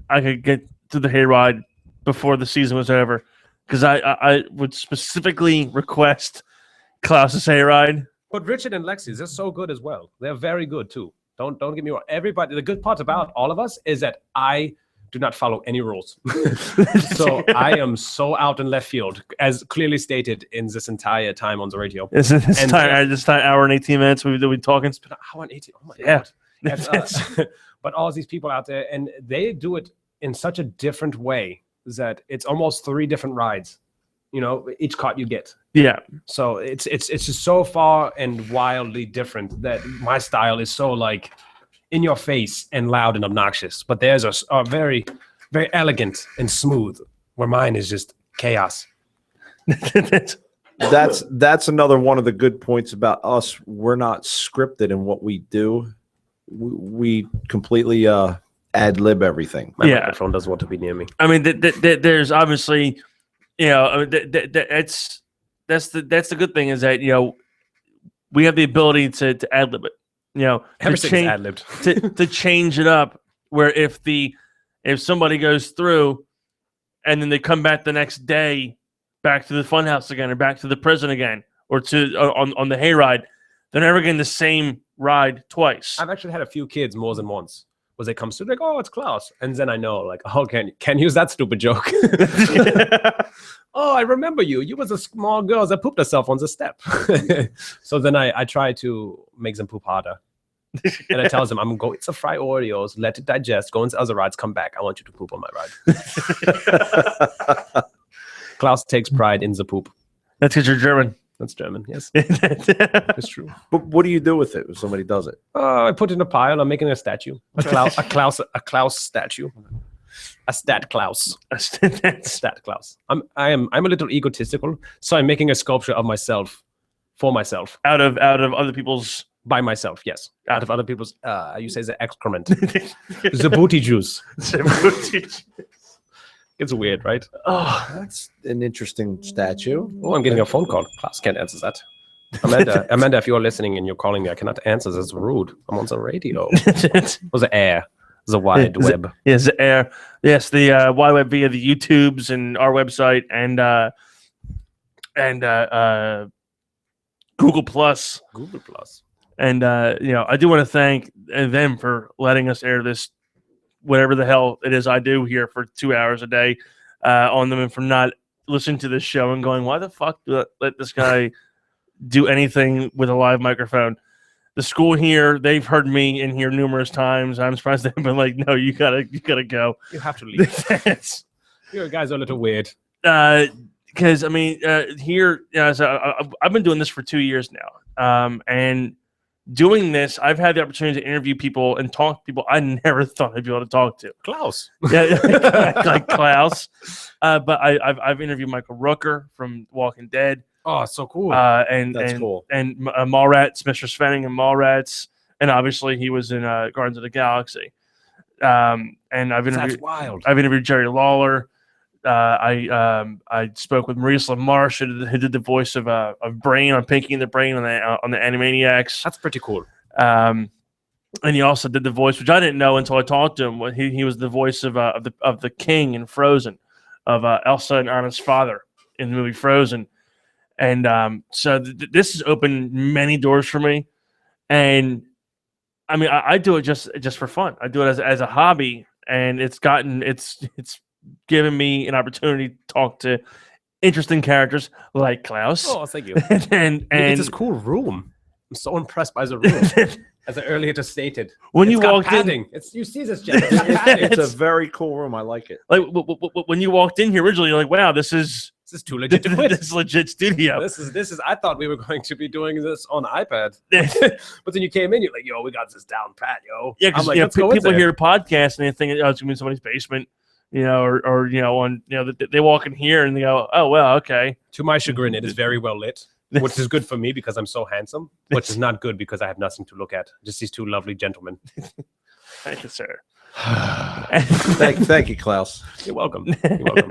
I could get to the hayride before the season was over, because I would specifically request Klaus's hayride. But Richard and Lexi, they're so good as well. They're very good too. Don't get me wrong. Everybody, the good part about all of us is that I do not follow any rules. So I am so out in left field, as clearly stated in this entire time on the radio. This And- time hour and 18 minutes we've been talking. It's been an hour and 18. Oh my Yeah. god. And, but all these people out there, and they do it in such a different way that it's almost 3 different rides. You know, each cart you get. Yeah. So it's just so far and wildly different that my style is so like in your face and loud and obnoxious. But theirs are very, very elegant and smooth, where mine is just chaos. That's another one of the good points about us. We're not scripted in what we do. We completely ad lib everything. My Yeah. microphone doesn't want to be near me. I mean, there's obviously, I mean, that's the good thing is that we have the ability to ad lib it, to Everything's change ad libbed. to change it up. Where if somebody goes through, and then they come back the next day, back to the funhouse again, or back to the prison again, or to on the hayride, they're never getting the same ride twice. I've actually had a few kids more than once. Was they come through like, oh, it's Klaus, and then I know like, oh, can use that stupid joke. Oh, I remember you. You was a small girl that pooped herself on the step. So then I try to make them poop harder. And I tell them, I'm going to go eat some fried Oreos, let it digest, go into other rides, come back. I want you to poop on my ride. Klaus takes pride in the poop. That's because you're German. That's German, yes. It's true. But what do you do with it if somebody does it? I put it in a pile. I'm making a statue. A Klaus statue. A stat Klaus. Stat Klaus. I'm a little egotistical, so I'm making a sculpture of myself for myself. out of other people's. By myself, yes. Out of other people's, you say the excrement. The booty juice. It's weird, right? Oh, that's an interesting statue. Oh, I'm getting a phone call. Klaus can't answer that. Amanda, if you're listening and you're calling me, I cannot answer. That's rude. I'm on the radio. Or the air. The wide web. Yes, the air. Yes, the wide web via the YouTubes and our website and Google Plus. Google Plus. And I do want to thank them for letting us air this, whatever the hell it is I do here for 2 hours a day on them, and for not listening to this show and going, why the fuck do I let this guy do anything with a live microphone? The school here, they've heard me in here numerous times. I'm surprised they've been like, no, you gotta go. You have to leave. You guys are a little weird. Because I mean, here, so I've been doing this for 2 years now, and doing this, I've had the opportunity to interview people and talk to people I never thought I'd be able to talk to. Klaus. Yeah, like Klaus. But I've interviewed Michael Rooker from Walking Dead. Oh, so cool. And Cool. And Mallrats, Mr. Svenning and Mallrats, and obviously he was in Guardians of the Galaxy. And I've interviewed. That's wild. I've interviewed Jerry Lawler. I spoke with Maurice LaMarche, who did the voice of Brain on Pinky and the Brain on the Animaniacs. That's pretty cool. And he also did the voice, which I didn't know until I talked to him. He was the voice of the king in Frozen, of Elsa and Anna's father in the movie Frozen. And so this has opened many doors for me. And I mean, I do it just for fun. I do it as a hobby, and it's given me an opportunity to talk to interesting characters like Klaus. Oh, thank you. and It's this cool room. I'm so impressed by the room. As I earlier just stated, when it's you got walked padding. in, You see this, Jeff? It's got padding. It's a very cool room. I like it. like when you walked in here originally, you're like, wow, this is too legit to quit. this is legit studio. This is. I thought we were going to be doing this on iPad, but then you came in. You're like, yo, we got this down pat, yo. Yeah, I'm because like, let's go in people there. hear a podcast and they think it's gonna be in somebody's basement, or they walk in here and they go, oh well, okay. To my chagrin, it is very well lit, which is good for me because I'm so handsome, which is not good because I have nothing to look at. Just these two lovely gentlemen. Thank you, sir. Thank you, Klaus. You're welcome. You're welcome.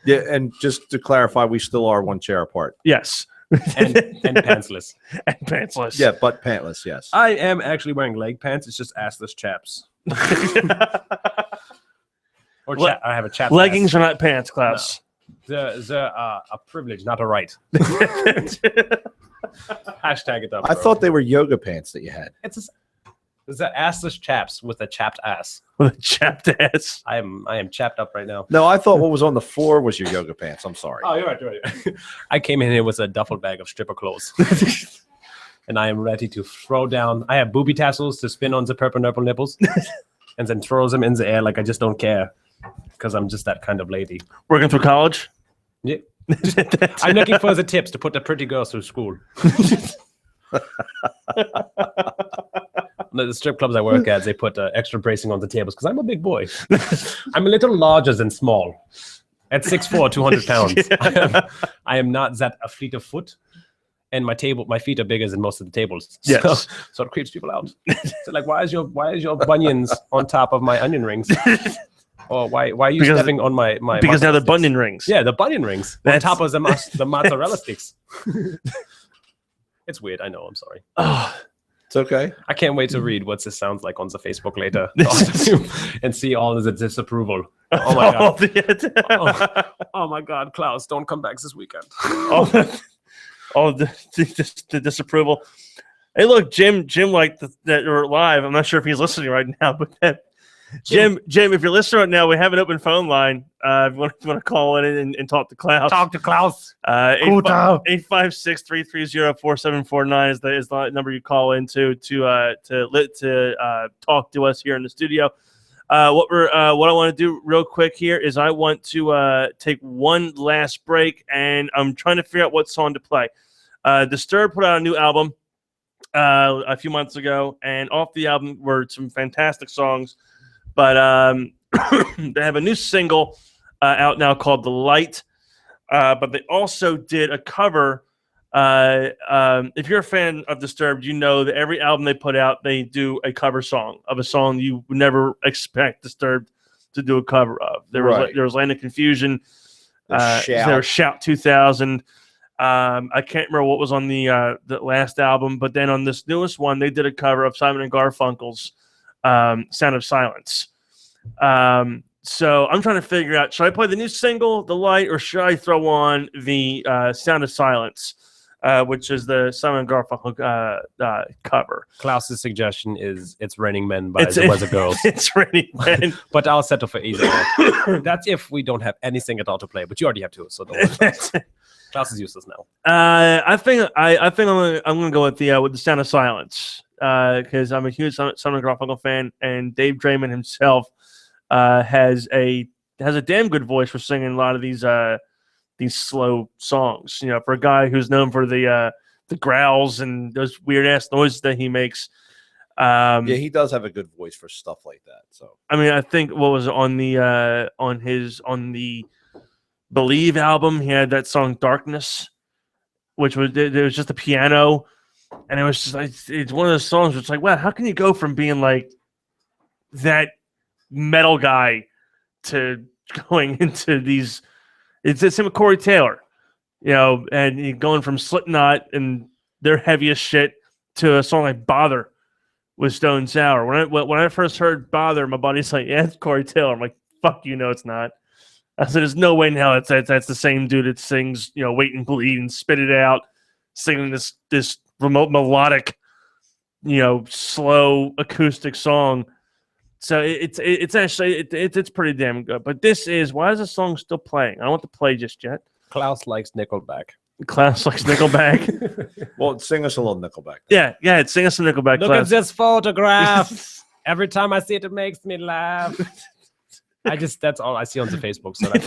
Yeah, and just to clarify, we still are one chair apart. Yes. and pantsless. And pantsless. Yeah, but pantless, yes. I am actually wearing leg pants. It's just assless chaps. I have a chap. Leggings are not pants, Klaus. They're a privilege, not a right. Hashtag it up. I bro. thought they were yoga pants that you had. It's the assless chaps with a chapped ass. With a chapped ass. I am chapped up right now. No, I thought what was on the floor was your yoga pants. I'm sorry. Oh, you're right. I came in here with a duffel bag of stripper clothes. And I am ready to throw down. I have booby tassels to spin on the purple nipples and then throw them in the air like I just don't care because I'm just that kind of lady. Working through college? Yeah. I'm looking for the tips to put the pretty girls through school. The strip clubs I work at, they put extra bracing on the tables because I'm a big boy. I'm a little larger than small. At 6'4", 200 pounds. I am not that a fleet of foot. and my feet are bigger than most of the tables. Yes. So it creeps people out. So like, why is your bunions on top of my onion rings? Or why are you stepping on my because now mozzarella they're sticks? bunion rings. Yeah, the bunion rings on top of the mozzarella sticks. It's weird. I know. I'm sorry. Oh, It's okay. I can't wait to read what this sounds like on the Facebook later and see all of the disapproval. Oh my god! Oh my god, Klaus, don't come back this weekend. all the disapproval. Hey, look, Jim, like that are live. I'm not sure if he's listening right now, but Jim, if you're listening right now, we have an open phone line. If you want to call in and talk to Klaus. Talk to Klaus. 856-330-4749 is the number you call into to talk to us here in the studio. What I want to do real quick here is I want to take one last break, and I'm trying to figure out what song to play. Disturbed put out a new album a few months ago, and off the album were some fantastic songs. But they have a new single out now called "The Light." But they also did a cover. If you're a fan of Disturbed, you know that every album they put out, they do a cover song of a song you would never expect Disturbed to do a cover of. There was Land of Confusion. There was Shout 2000. I can't remember what was on the last album, but then on this newest one, they did a cover of Simon and Garfunkel's Sound of Silence. So I'm trying to figure out, should I play the new single, The Light, or should I throw on the Sound of Silence, which is the Simon Garfunkel cover? Klaus's suggestion is It's Raining Men by the Weather Girls. It's Raining Men. But I'll settle for either. That's if we don't have anything at all to play, but you already have two, so don't worry. Klaus is useless now. I think I'm gonna go with the Sound of Silence because I'm a huge Simon Garfunkel fan, and Dave Draymond himself has a damn good voice for singing a lot of these slow songs. You know, for a guy who's known for the growls and those weird ass noises that he makes. Yeah, he does have a good voice for stuff like that. So I mean, I think what was on the Believe album, he had that song Darkness, which was there was just a piano, and it was just like it's one of those songs where it's like, wow, how can you go from being like that metal guy to going into these? It's the same with Corey Taylor, you know, and going from Slipknot and their heaviest shit to a song like Bother with Stone Sour. When I first heard Bother, my buddy's like, yeah, it's Corey Taylor. I'm like, fuck you, no, it's not. I said, there's no way in hell that's the same dude that sings, you know, Wait and Bleed and Spit It Out, singing this remote melodic, you know, slow acoustic song. So it's actually it's pretty damn good. But this is, why is the song still playing? I don't want to play just yet. Klaus likes Nickelback. Klaus likes Nickelback. well, sing us a little Nickelback. Yeah, sing us some Nickelback. Look Klaus. at this photograph. Every time I see it, it makes me laugh. That's all I see on the Facebook, so that's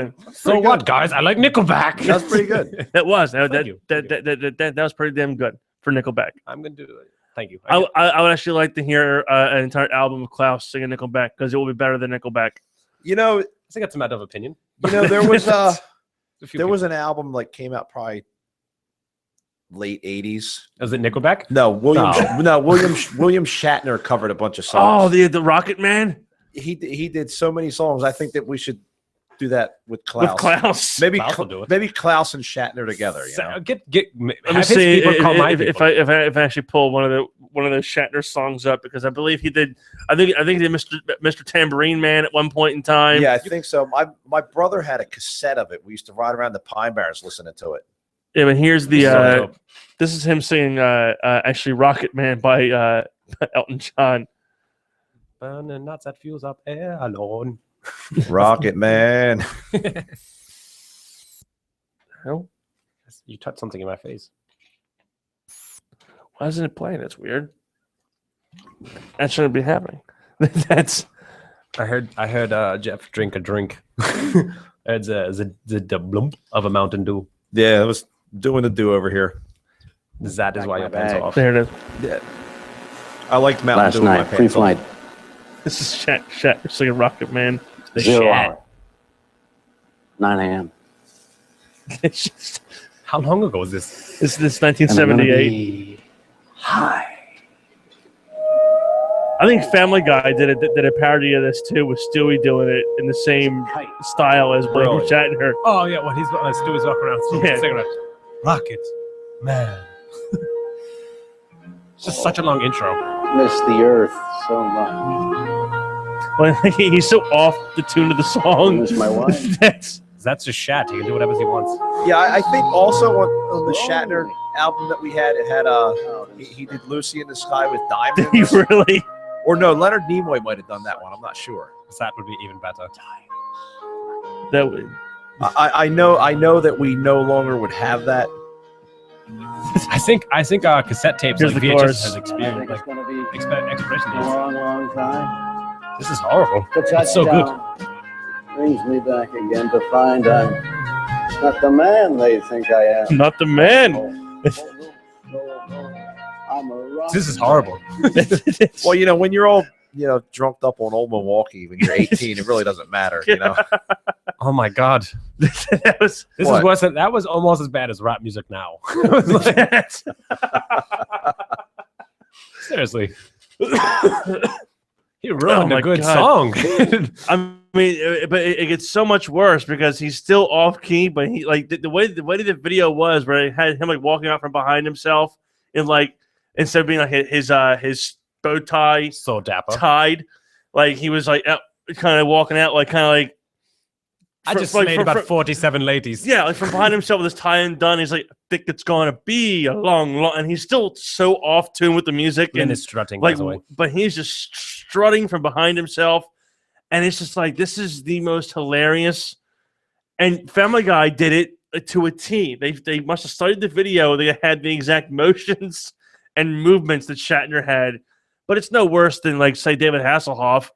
all So what, guys? I like Nickelback. That's pretty good. That was that was pretty damn good for Nickelback. I'm gonna do it. Thank you. I would actually like to hear an entire album of Klaus singing Nickelback because it will be better than Nickelback. You know, I think that's a matter of opinion. You know, there was an album like came out probably late 80s. Was it Nickelback? No, William Shatner covered a bunch of songs. Oh, the Rocket Man. He did so many songs. I think that we should do that with Klaus. Maybe Klaus and Shatner together. You know? Let me see if I actually pull one of those Shatner songs up, because I believe he did. I think he did Mr. Tambourine Man at one point in time. Yeah, I think so. My brother had a cassette of it. We used to ride around the Pine Barrens listening to it. Yeah, but here's the this is him singing actually Rocket Man by Elton John. Burning nuts that fuse up air alone. Rocket Man. Hell, you touched something in my face. Why isn't it playing? That's weird. That shouldn't be happening. That's. I heard Jeff drink a drink. It's the blump of a Mountain Dew. Yeah, I was doing the do over here. That is why your pants are off. There it is. Yeah. I liked Mountain Dew. Last night, pre-flight. This is Shatner singing Rocket Man. The 0 hour. 9 a.m. It's just, How long ago was this? this 1978. Be high. I think Family Guy did a parody of this too, with Stewie doing it in the same style as William Really? Shatner. Oh yeah, when Stewie's walking around smoking Yeah. a cigarette. Rocket Man. It's just such a long intro. Miss the earth so much. Well, he's so off the tune of the song. Miss my wife. That's just Shat. He can do whatever he wants. Yeah, I think also on the Shatner album that we had, it had he did Lucy in the Sky with did he Diamonds. really? Or no, Leonard Nimoy might have done that one. I'm not sure. That would be even better. That would. I know that we no longer would have that. I think cassette tapes Here's like the VHS chorus. has I think expired. it's Like going to be expiration a dates. long, long time. This is horrible. The It's so good. touchdown brings me back again to find I'm not the man they think I am. Not the man. I'm a rock. This is horrible. Well, when you're all drunked up on Old Milwaukee when you're 18, it really doesn't matter. Oh my god. That was. This What? is worse than that was almost as bad as rap music now. Seriously. He ruined Oh a my good God. song. I mean, but it gets so much worse because he's still off key. But he like the way the video was, where it had him like walking out from behind himself, and like instead of being like his bow tie So dapper. tied, like he was like kind of walking out like I just like, made about 47 ladies. yeah, like from behind himself with his tie undone. He's like, I think it's gonna be a long, and he's still so off tune with the music And and is strutting, like, by the way. but he's just strutting from behind himself, and it's just like this is the most hilarious. And Family Guy did it to a T. They must have studied the video. They had the exact motions and movements that Shatner had, but it's no worse than like say David Hasselhoff.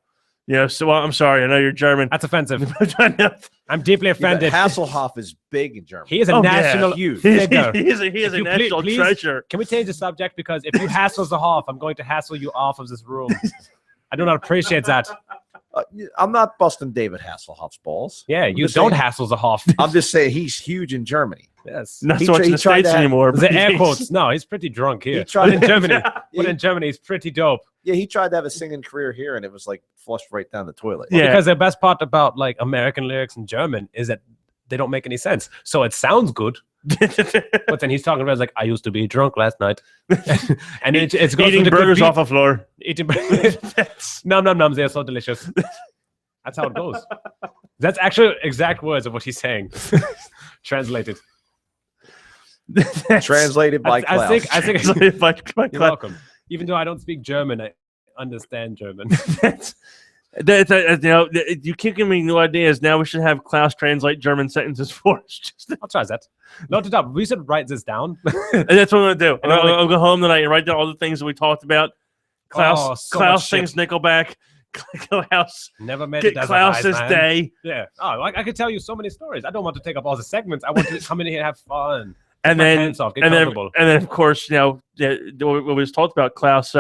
So I'm sorry. I know you're German. That's offensive. I know. I'm deeply offended. Hasselhoff is big in Germany. He is a Oh, yeah. national Huge. figure. He is a If you national please- treasure. Can we change the subject? Because if you hassle Zahoff, I'm going to hassle you off of this room. I do not appreciate that. I'm not busting David Hasselhoff's balls. Yeah, I'm you just don't saying- hassle Zahoff. I'm just saying he's huge in Germany. Yes. Not He so much tri- in he the tried States to- anymore. The but air he's- quotes. No, he's pretty drunk here. He tried- But in Germany, Yeah. but in Germany, he's pretty dope. Yeah, he tried to have a singing career here, and it was like flushed right down the toilet. Yeah. Because the best part about like American lyrics in German is that they don't make any sense. So it sounds good, but then he's talking about like, I used to be drunk last night, and it's goes Eating with a good burgers beat. off the floor. Eating num num nums. They're so delicious. That's how it goes. That's actually exact words of what he's saying. Translated. Translated by Klaus. I think Translated by you're Klaus. welcome. Even though I don't speak German, I understand German. You keep giving me new ideas. Now we should have Klaus translate German sentences for us. I'll try that. Note it up. We should write this down. And that's what I'm gonna do. And then, I'll go home tonight and write down all the things that we talked about. Klaus, Oh, so Klaus much shit. sings Nickelback. Klaus, Never made get it as Klaus's a wise man. day. Yeah. Oh, I could tell you so many stories. I don't want to take up all the segments. I want to come in here and have fun. And My then, hands off, get and then, comfortable. and then, of course, what we just talked about, Klaus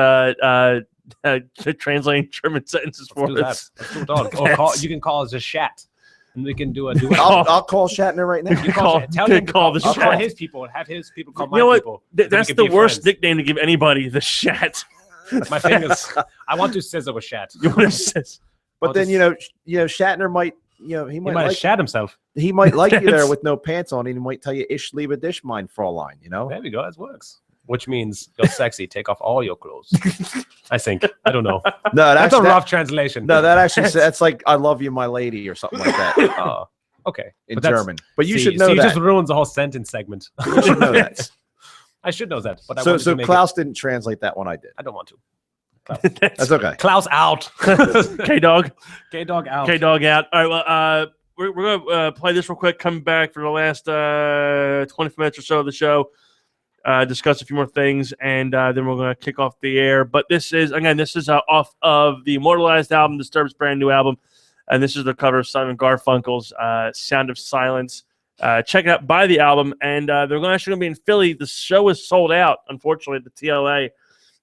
translating German sentences for Let's do that. us. Let's do it all. Or you can call us a shat, and we can do a duet. I'll call Shatner right now. You call the I'll call Shat. his people. Have his people call You my know what? people. so we That's can the be worst friends. nickname to give anybody. The Shat. My fingers. I want to scissor with shat. You want to say? But I'll then just- Shatner might he He might might have like shat himself. he might like you there That's- with no pants on. He might tell you "Ich liebe dich, mein Fräulein." There we go. That works. Which means you're sexy. Take off all your clothes. I think. I don't know. No, That's a rough translation. that actually that's like "I love you, my lady" or something like that Oh, okay. in But that's- German. But you see, should know so that. you just ruins the whole sentence segment. You should know that. I should know that, but I So wanted to make Klaus didn't translate that one. I did. I don't want to. That's okay. Klaus out. K Dog. K-Dog out. K Dog out. All right. Well, we're gonna play this real quick. Come back for the last 20 minutes or so of the show. Discuss a few more things, and then we're gonna kick off the air. But this is off of the Immortalized album, Disturbed's brand new album, and this is the cover of Simon Garfunkel's "Sound of Silence." Check it out, buy the album, and they're actually gonna be in Philly. The show is sold out, unfortunately, at the TLA.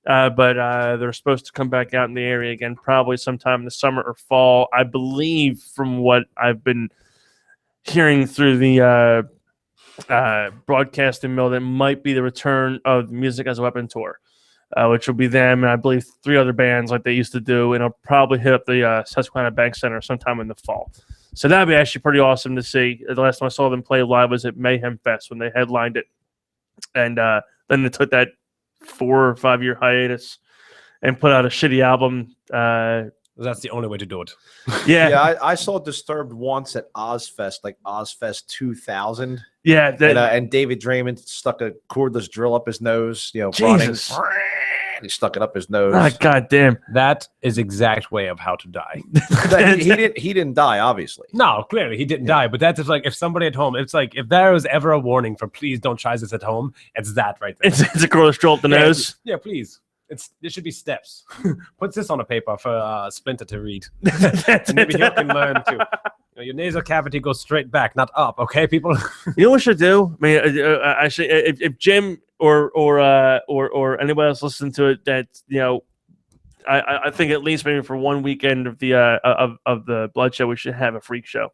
But they're supposed to come back out in the area again, probably sometime in the summer or fall. I believe, from what I've been hearing through the broadcasting mill that might be the return of Music as a Weapon tour, which will be them and I believe 3 other bands like they used to do, and it'll probably hit up the Susquehanna Bank Center sometime in the fall. So that'd be actually pretty awesome to see. The last time I saw them play live was at Mayhem Fest when they headlined it, and then they took that 4 or 5 year hiatus and put out a shitty album. That's the only way to do it. Yeah, I saw Disturbed once at Ozfest, like Ozfest 2000. yeah. And David Draymond stuck a cordless drill up his nose, running. Jesus. He stuck it up his nose. Ah, God damn. That is exact way of how to die. He didn't die, obviously. No, clearly he didn't die. But that's just like if somebody at home, it's like if there was ever a warning for please don't try this at home, it's that right there. It's a cordless drill up the nose. Yeah, please. There should be steps. Put this on a paper for Splinter to read. Maybe he can learn too. Your nasal cavity goes straight back, not up. Okay, people. You know what we should do? I mean, actually, if Jim or anybody else listen to it, that I think at least maybe for one weekend of the Blood Show, we should have a freak show.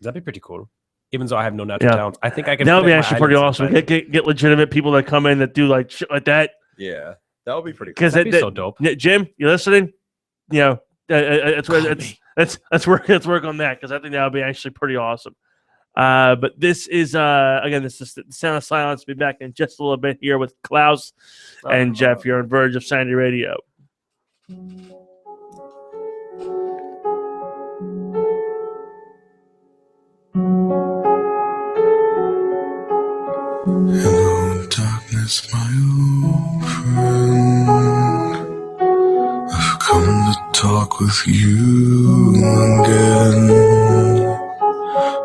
That'd be pretty cool. Even though I have no natural talents, I think I can. That would be actually pretty awesome. Get legitimate people that come in that do like shit like that. Yeah, that would be pretty cool. Because that'd be so dope. Jim, you listening? Let's work on that because I think that would be actually pretty awesome. But this is again, this is the Sound of Silence. Be back in just a little bit here with Klaus and Jeff here on Verge of Sanity Radio. Hello, darkness, my old friend. I've come to talk with you again,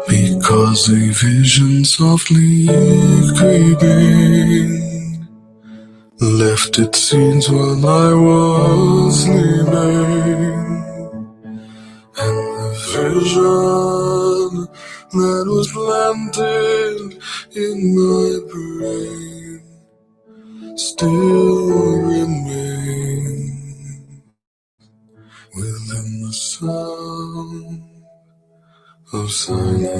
because a vision softly creeping left its scenes while I was sleeping, and the vision that was planted in my brain still remains within the sound of silence.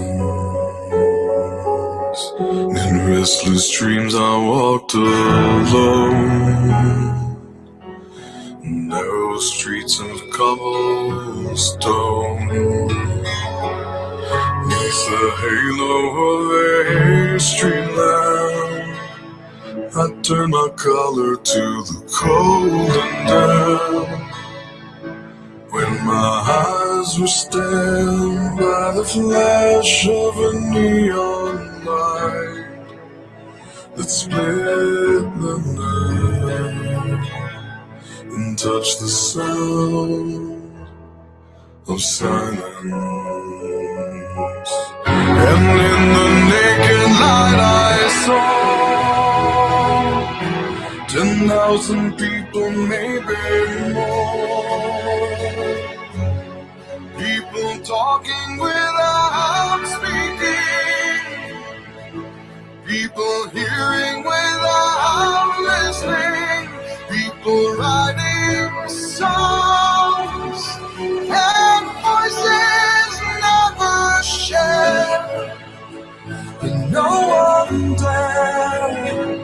In restless dreams I walked alone, narrow streets of cobblestone, neath the halo of a street lamp, I turned my collar to the cold and damp. When my eyes were stabbed by the flash of a neon light that split the night and touched the sound of silence. And in the naked light I saw 10,000 people, maybe more. People talking without speaking. People hearing without listening. People writing songs and voices never shared. And no one dared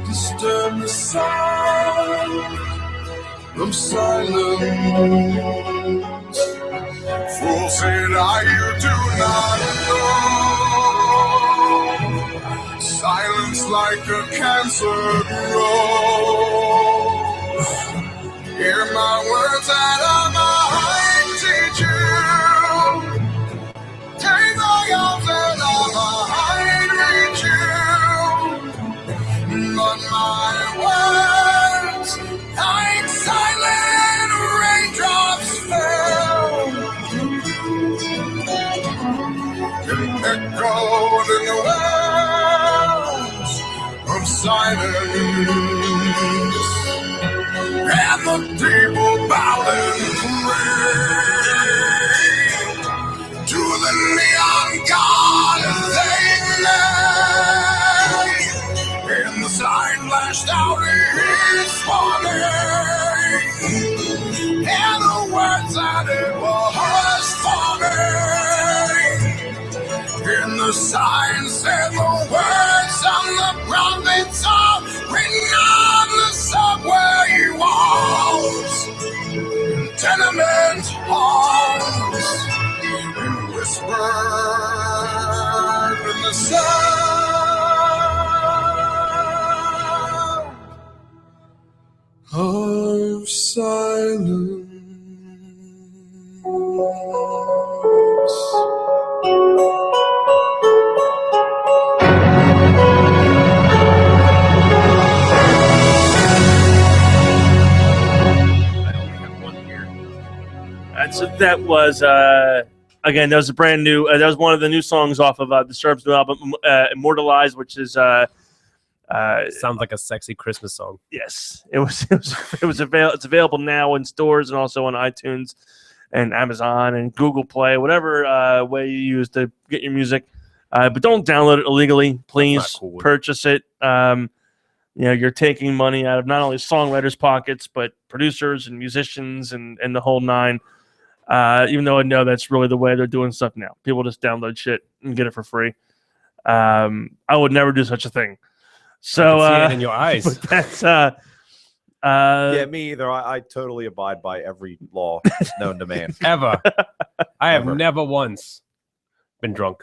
disturb the sound of silence. Fool said I, you do not know. Silence like a cancer grows. Hear my words that I might teach you. Take my arms and I might reach you. But my words, like silent raindrops fell, and echoed in the wells of silence. And the people bowed and prayed to the neon god they made. And the sign flashed out his warning, and the words that it was forming In the signs and the words of the prophets are written on the subway walls, tenement halls, and whispered in the sound of silence. So that was again. That was a brand new. That was one of the new songs off of Disturbed's new album, "Immortalized," which is Sounds like a sexy Christmas song. yes, it's available now in stores and also on iTunes and Amazon and Google Play, whatever way you use to get your music. But don't download it illegally, please. Cool. Purchase it. You're taking money out of not only songwriters' pockets but producers and musicians and the whole nine. Even though I know that's really the way they're doing stuff now. People just download shit and get it for free. I would never do such a thing. So I can see it in your eyes. but that's Yeah, me either. I totally abide by every law known to man. Ever. I have Ever. never once been drunk.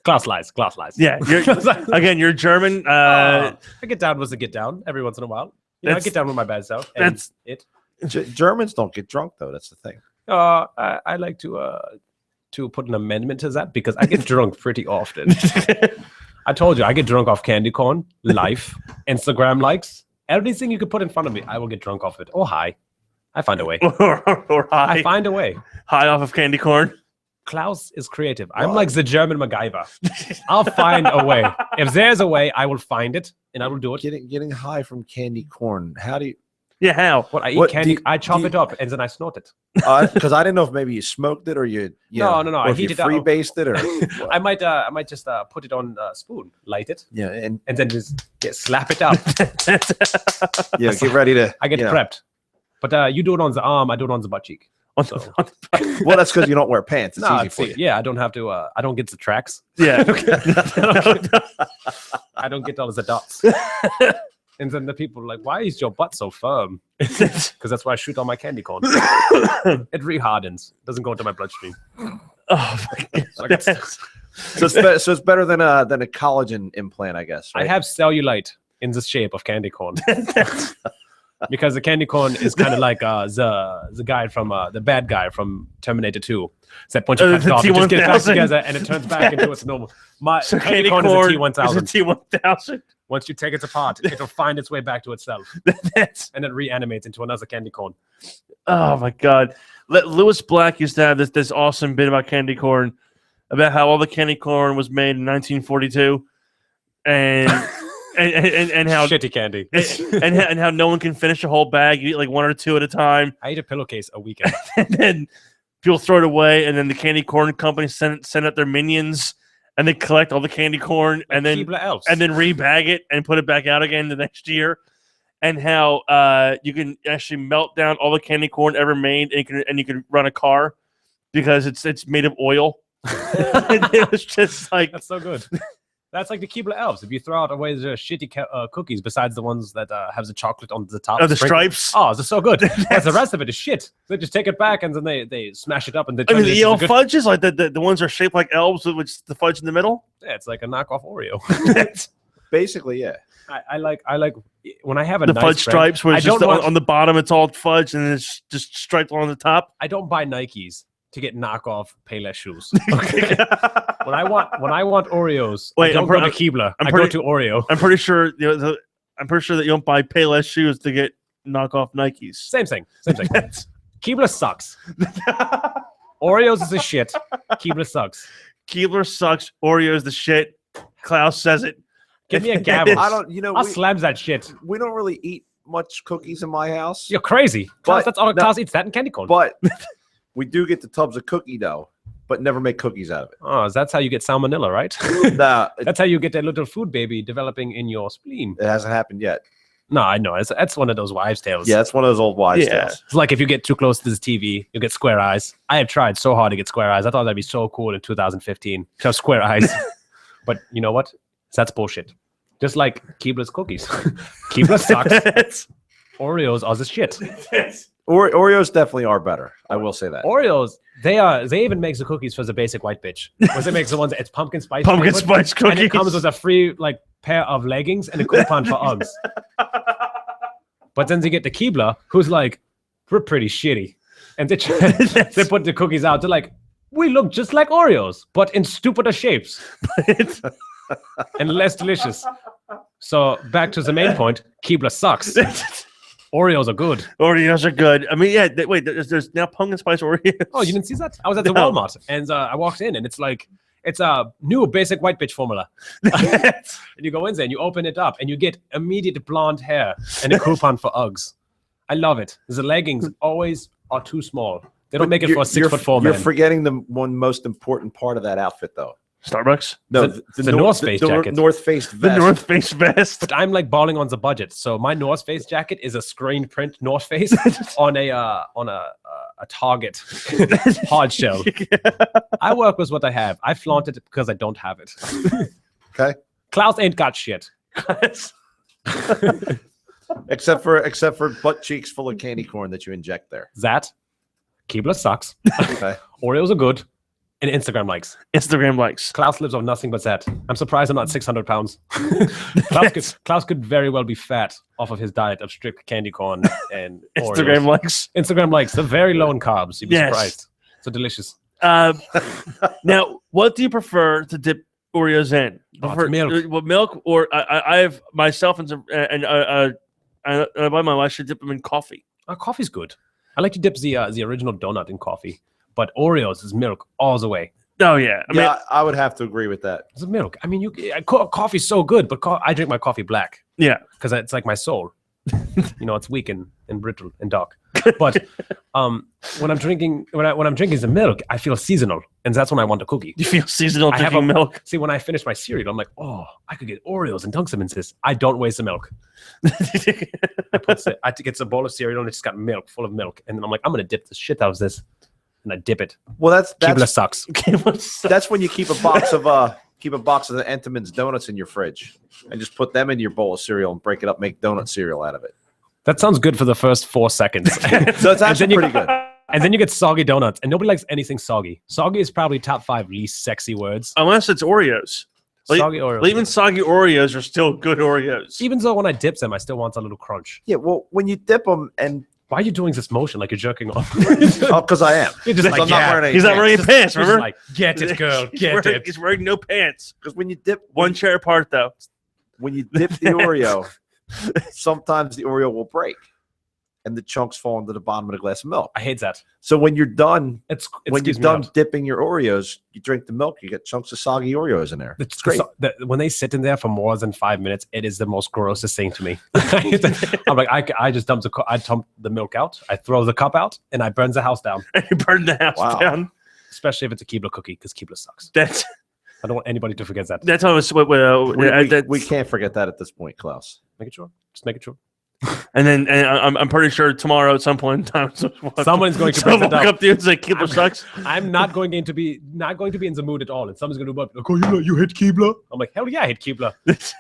Glass lies. yeah. You're German. A get down was a get down every once in a while. I That's- get down with my bad self. And that's- it. Germans don't get drunk though. That's the thing. I like to put an amendment to that because I get drunk pretty often. I told you I get drunk off candy corn, life, Instagram likes, everything you could put in front of me. I will get drunk off it. Or high. I find a way. or high, I find a way. high off of candy corn. Klaus is creative. I'm like the German MacGyver. I'll find a way. If there's a way, I will find it and I will do it. Getting high from candy corn. How do you? Yeah, how? What I eat What, candy, do you- I chop do you- it up and then I snort it. Because I didn't know if maybe you smoked it or you No, or I if heat you it up. freebased it or I might just put it on a spoon, light it, yeah, and and then just slap it up. yeah, get ready to. I get you know. prepped. But you do it on the arm, I do it on the butt cheek. So, Well, that's because you don't wear pants. It's no, easy for you. yeah, I don't have to. I don't get the tracks. yeah. I don't get all the dots. And then the people are like, "Why is your butt so firm?" Because that's why I shoot on my candy corn. It re-hardens. Doesn't go into my bloodstream. Oh my God. So it's better than a collagen implant, I guess. I Right? have cellulite in the shape of candy corn. Because the candy corn is kind of like the guy from the bad guy from Terminator 2. It's that bunch of cut the it off, it just gets back T-1000. together and it turns back into its normal. My So candy corn is a T1000. Is a T1000. Once you take it apart, it'll find its way back to itself That's, and it reanimates into another candy corn. oh my God. Lewis Black used to have this awesome bit about candy corn, about how all the candy corn was made in 1942, and how Shitty candy. and how no one can finish a whole bag. You eat like one or two at a time, I eat a pillowcase a weekend. and then people throw it away, and then the candy corn company send out their minions, and they collect all the candy corn, and then Keebler elves. rebag it and put it back out again the next year. And how you can actually melt down all the candy corn ever made, and you can run a car because it's made of oil. It was just like That's so good. That's like the Keebler elves. If you throw out away the shitty cookies, besides the ones that have the chocolate on the top, the sprinkled- stripes. Oh, they're so good. Yes, the rest of it is shit. They just take it back and then they smash it up and they I turn mean, it the into yellow the good. fudges, like the ones are shaped like elves, with which the fudge in the middle. Yeah, it's like a knockoff Oreo. Basically, yeah. I like when I have a The nice fudge friend, stripes, where I it's just don't want- on the bottom, it's all fudge, and it's just striped along the top. I don't buy Nikes to get knockoff Payless shoes. Okay. when I want Oreos, Wait, I don't I'm go pre- to Keebler. I'm I pretty- go to Oreo. I'm pretty sure I'm pretty sure that you don't buy Payless shoes to get knockoff Nikes. Same thing. Keebler sucks. Oreos is a shit. Keebler sucks. Keebler sucks. Oreo's the shit. Klaus says it. Give me a gavel. I don't. You know, I'll slam that shit. we don't really eat much cookies in my house, You're crazy. Klaus, But- that's all no. Klaus eats, that and candy corn. but we do get the tubs of cookie dough, but never make cookies out of it. Oh, that's how you get salmonella, right? Nah, That's how you get that little food baby developing in your spleen. it hasn't happened yet. No, I know. That's one of those wives' tales. Yeah, it's one of those old wives' tales. It's like if you get too close to this TV, you get square eyes. I have tried so hard to get square eyes. I thought that'd be so cool in 2015 to have square eyes. But you know what? That's bullshit. Just like Keebler's cookies. Keebler sucks. Oreos are the shit. Oreos definitely are better. I will say that. Oreos, they even makes the cookies for the basic white bitch. Once it makes the ones, it's pumpkin spice. Pumpkin flavored, spice cookies. And it comes with a free pair of leggings and a coupon for Uggs. But then they get the Keebler, who's like, we're pretty shitty. And they put the cookies out. They're like, we look just like Oreos, but in stupider shapes. And less delicious. So back to the main point, Keebler sucks. Oreos are good. Oreos are good. I mean, yeah. Wait, there's now pumpkin spice Oreos. Oh, you didn't see that? I was at the Walmart and I walked in and it's a new basic white bitch formula. And you go in there and you open it up and you get immediate blonde hair and a coupon for Uggs. I love it. The leggings always are too small. They don't make it for a 6'4" man. You're forgetting the one most important part of that outfit, though. Starbucks? No, the North Face jacket. North Face vest. The North Face vest. But I'm like balling on the budget. So my North Face jacket is a screen print North Face on a Target hard shell. I work with what I have. I flaunt it because I don't have it. Okay. Klaus ain't got shit. except for butt cheeks full of candy corn that you inject there. That Keebler sucks. Okay. Oreos are good. And Instagram likes. Instagram likes. Klaus lives on nothing but that. I'm surprised I'm not 600 pounds. Klaus could very well be fat off of his diet of strict candy corn and Instagram Oreos. likes. Instagram likes. They're very low in carbs. You'd be surprised. So delicious. Now, what do you prefer to dip Oreos in? Milk. Milk, or I have myself and I buy my wife should dip them in coffee. Coffee's good. I like to dip the original donut in coffee. But Oreos is milk all the way. Oh, yeah. I mean, I would have to agree with that. It's milk. I mean, coffee's so good, but I drink my coffee black. Yeah. Because it's like my soul. It's weak and brittle and dark. But when I'm drinking the milk, I feel seasonal. And that's when I want a cookie. You feel seasonal drinking milk? See, when I finish my cereal, I'm like, oh, I could get Oreos and dunk them in this. I don't waste the milk. I get a bowl of cereal and it's got milk, full of milk. And then I'm like, I'm going to dip the shit out of this. And I dip it. Well, that's Keebler sucks. That's when you keep a box of the Entenmann's donuts in your fridge and just put them in your bowl of cereal and break it up, make donut cereal out of it. That sounds good for the first 4 seconds. So it's actually pretty good. And then you get soggy donuts, and nobody likes anything soggy. Soggy is probably top 5 least sexy words. Unless it's Oreos. Soggy Oreos. Even soggy Oreos are still good Oreos. Even though when I dip them, I still want a little crunch. Yeah, well, when you dip them and... Why are you doing this motion like you're jerking off? Oh, because I am. You're just like, I'm not wearing any He's not wearing any pants, You're remember? just like, get it, girl, get it. He's wearing no pants. Because when you dip... One chair apart, though. When you dip the Oreo, sometimes the Oreo will break. And the chunks fall into the bottom of the glass of milk. I hate that. So when you're done, when you're done dipping your Oreos, you drink the milk. You get chunks of soggy Oreos in there. It's great. When they sit in there for more than 5 minutes, it is the most grossest thing to me. I'm like, I just dump the milk out. I throw the cup out, and I burn the house down. You burn the house down. Especially if it's a Keebler cookie, because Keebler sucks. I don't want anybody to forget that. That's always we can't forget that at this point, Klaus. Make it sure. Just make it sure. And I'm pretty sure tomorrow at some point in time, someone's going to bring it up to you and say Keebler sucks. I'm not going to be in the mood at all, and someone's going to be like, "Oh, you hate Keebler?" I'm like, "Hell yeah, I hate Keebler."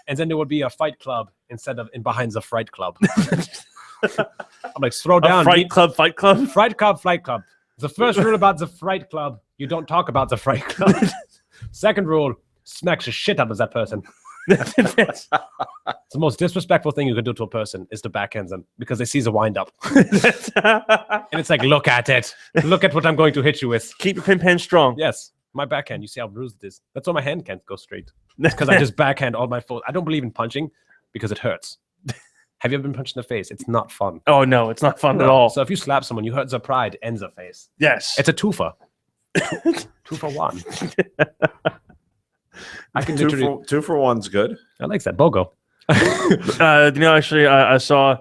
And then there would be a fight club instead of behind the fright club. I'm like, throw down. Fight club. Fright club, flight club. The first rule about the fright club: you don't talk about the fright club. Second rule: smack the shit out of that person. It's the most disrespectful thing you can do to a person is to backhand them because they see the wind up. And it's like, look at it. Look at what I'm going to hit you with. Keep your pin strong. Yes. My backhand, you see how bruised it is. That's why my hand can't go straight. Because I just backhand all my foes. I don't believe in punching because it hurts. Have you ever been punched in the face? It's not fun. Oh, no, it's not fun at all. So if you slap someone, you hurt their pride and their face. Yes. It's a twofer. 2 for 1. I can two for one's good. I like that BOGO. Actually, I saw.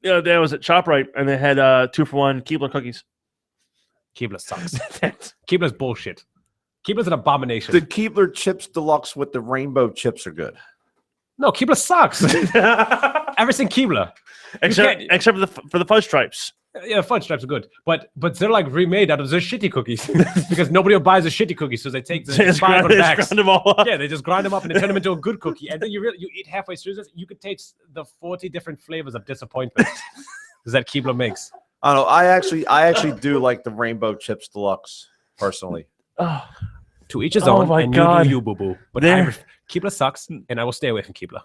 There was at ShopRite, and they had 2 for 1 Keebler cookies. Keebler sucks. Keebler's bullshit. Keebler's an abomination. The Keebler Chips Deluxe with the rainbow chips are good. No, Keebler sucks. everything Keebler. Except for the fudge stripes. Yeah, fudge stripes are good, but they're like remade out of the shitty cookies because nobody buys the shitty cookies, so they take the five on bags. Grind them all up. Yeah, they just grind them up and they turn them into a good cookie, and then you eat halfway through this, you could taste the 40 different flavors of disappointment that Keebler makes. I don't know. I actually do like the Rainbow Chips Deluxe personally. Oh, to each his own. My and God. You do you, boo boo. But Keebler sucks, and I will stay away from Keebler.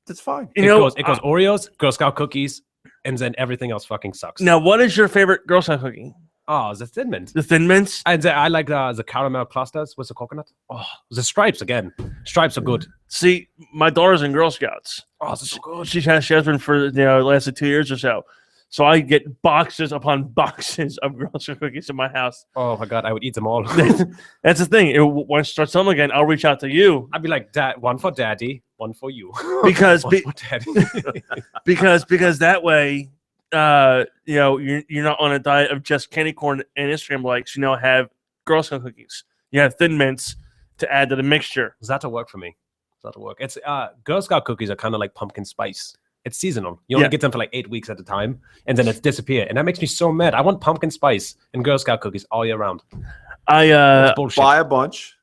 That's fine. It goes Oreos, Girl Scout cookies, and then everything else fucking sucks. Now, what is your favorite Girl Scout cookie? Oh, the Thin Mint. The Thin Mints? I like the caramel clusters with the coconut. Oh, the stripes again. Stripes are good. See, my daughter's in Girl Scouts. Oh, that's so good. She has been for the last 2 years or so. So I get boxes upon boxes of Girl Scout cookies in my house. Oh my God, I would eat them all. That's the thing. When it starts selling again, I'll reach out to you. I'd be like, Dad, one for Daddy, one for you. Because one for Daddy. because that way, you're not on a diet of just candy corn and Instagram likes. You now have Girl Scout cookies. You have Thin Mints to add to the mixture. That'll work for me. That'll work. It's Girl Scout cookies are kind of like pumpkin spice. It's seasonal. You only get them for like 8 weeks at a time, and then it's disappear. And that makes me so mad. I want pumpkin spice and Girl Scout cookies all year round. I buy a bunch,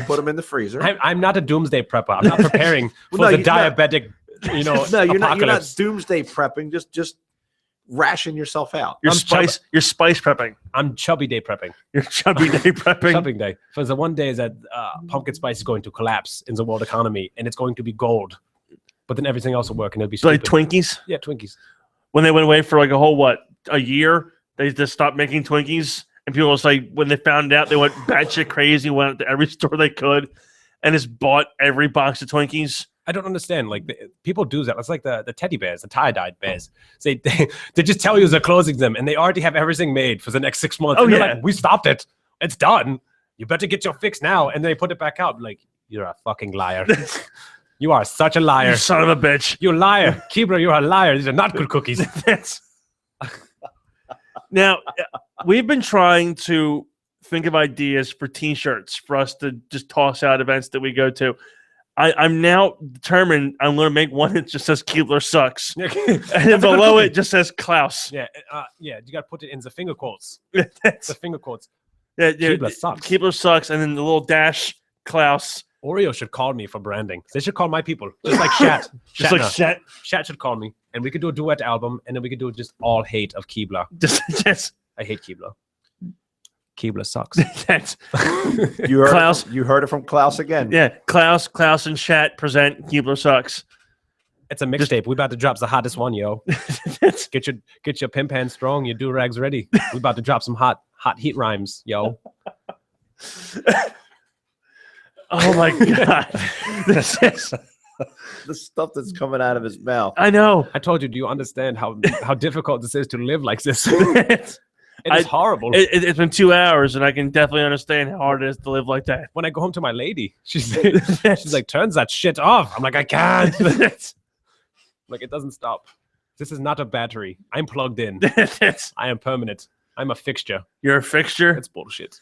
put them in the freezer. I'm not a doomsday prepper. I'm not preparing for the diabetic, no, you're not doomsday prepping. Just ration yourself out. You're spice prepping. I'm chubby day prepping. You're chubby day prepping. Chubby day. For the one day that pumpkin spice is going to collapse in the world economy, and it's going to be gold. But then everything else will work, and it'll be so like Twinkies? Yeah, Twinkies. When they went away for like a year, they just stopped making Twinkies. And people was like, when they found out, they went batshit crazy, went to every store they could, and just bought every box of Twinkies. I don't understand. Like, people do that. It's like the teddy bears, the tie-dyed bears. They just tell you they're closing them, and they already have everything made for the next 6 months. Oh, and they're yeah. like, we stopped it. It's done. You better get your fix now. And they put it back out. Like, you're a fucking liar. You are such a liar. You son of a bitch. You liar. Keebler, you're a liar. These are not good cookies. Now, we've been trying to think of ideas for T-shirts for us to just toss out events that we go to. I'm now determined I'm going to make one that just says Keebler sucks. And then below it just says Klaus. Yeah, you got to put it in the finger quotes. The finger quotes. Yeah, Keebler sucks. Keebler sucks, and then the little dash Klaus. Oreo should call me for branding. They should call my people. Just like Shat. Shat should call me. And we could do a duet album, and then we could do just all hate of Keebler. Just I hate Keebler. Keebler sucks. You heard it from Klaus again. Yeah, Klaus and Shat present Keebler sucks. It's a mixtape. We about to drop the hottest one, yo. Get your pimp hand strong, your do-rags ready. We about to drop some hot heat rhymes, yo. Oh my God. This is the stuff that's coming out of his mouth. I know. I told you, do you understand how difficult this is to live like this? It is horrible. It's been 2 hours, and I can definitely understand how hard it is to live like that. When I go home to my lady, she's like, turns that shit off. I'm like, I can't. Like, it doesn't stop. This is not a battery. I'm plugged in. I am permanent. I'm a fixture. You're a fixture? It's bullshit.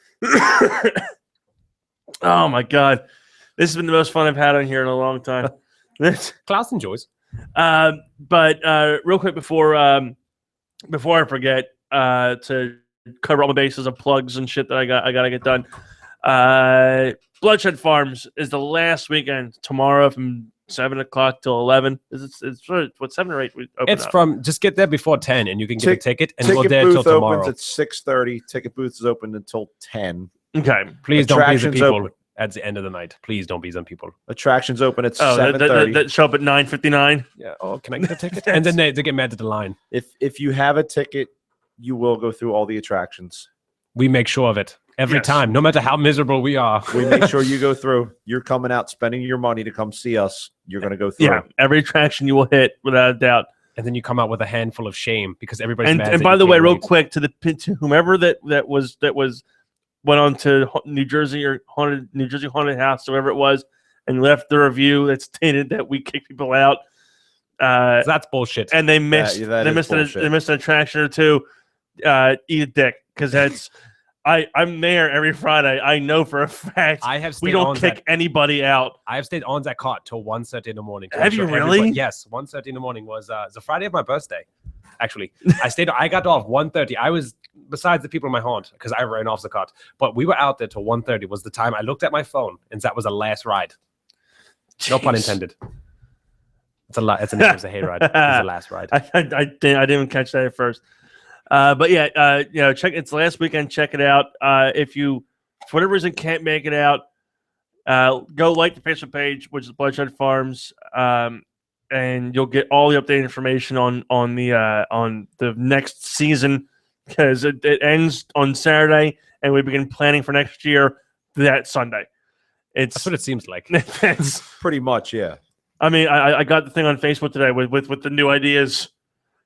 Oh my God. This has been the most fun I've had on here in a long time. Klaus enjoys. But real quick before I forget, to cover all the bases of plugs and shit that I gotta get done. Bloodshed Farms is the last weekend tomorrow from 7 o'clock till 11. It's 7 or 8? It's from just get there before 10 and you can get a ticket and go there till till tomorrow. Opens at 6:30. Ticket booth is open until 10. Okay. Please don't be the people at the end of the night. Please don't be them people. Attractions open at 7:30. That show up at 9:59. Yeah. Oh, can I get a ticket? And then they get mad at the line. If you have a ticket, you will go through all the attractions. We make sure of it every time, no matter how miserable we are. We make sure you go through. You're coming out spending your money to come see us. You're going to go through. Yeah, every attraction you will hit without a doubt. And then you come out with a handful of shame because everybody's mad. And by the way, real quick to whomever that went on to New Jersey Haunted House, whoever it was, and left the review that stated that we kick people out. That's bullshit. And they missed an attraction or two. Eat a dick, because I'm there every Friday. I know for a fact I have stayed we don't on kick anybody out. I have stayed on that cot till 1:30 in the morning. Have you really? Yes, 1:30 in the morning was the Friday of my birthday. Actually, I got off 1:30. I was besides the people in my haunt because I ran off the cot, but we were out there till 1:30 was the time. I looked at my phone and that was the last ride. No pun intended. It's a lot. It's a name of the hayride. It's the last ride. I didn't catch that at first. But yeah, check it's last weekend. Check it out. If you, for whatever reason, can't make it out, go like the Facebook page, which is Bloodshed Farms, and you'll get all the updated information on the next season because it ends on Saturday, and we begin planning for next year that Sunday. That's what it seems like. It's Pretty much, yeah. I mean, I got the thing on Facebook today with the new ideas.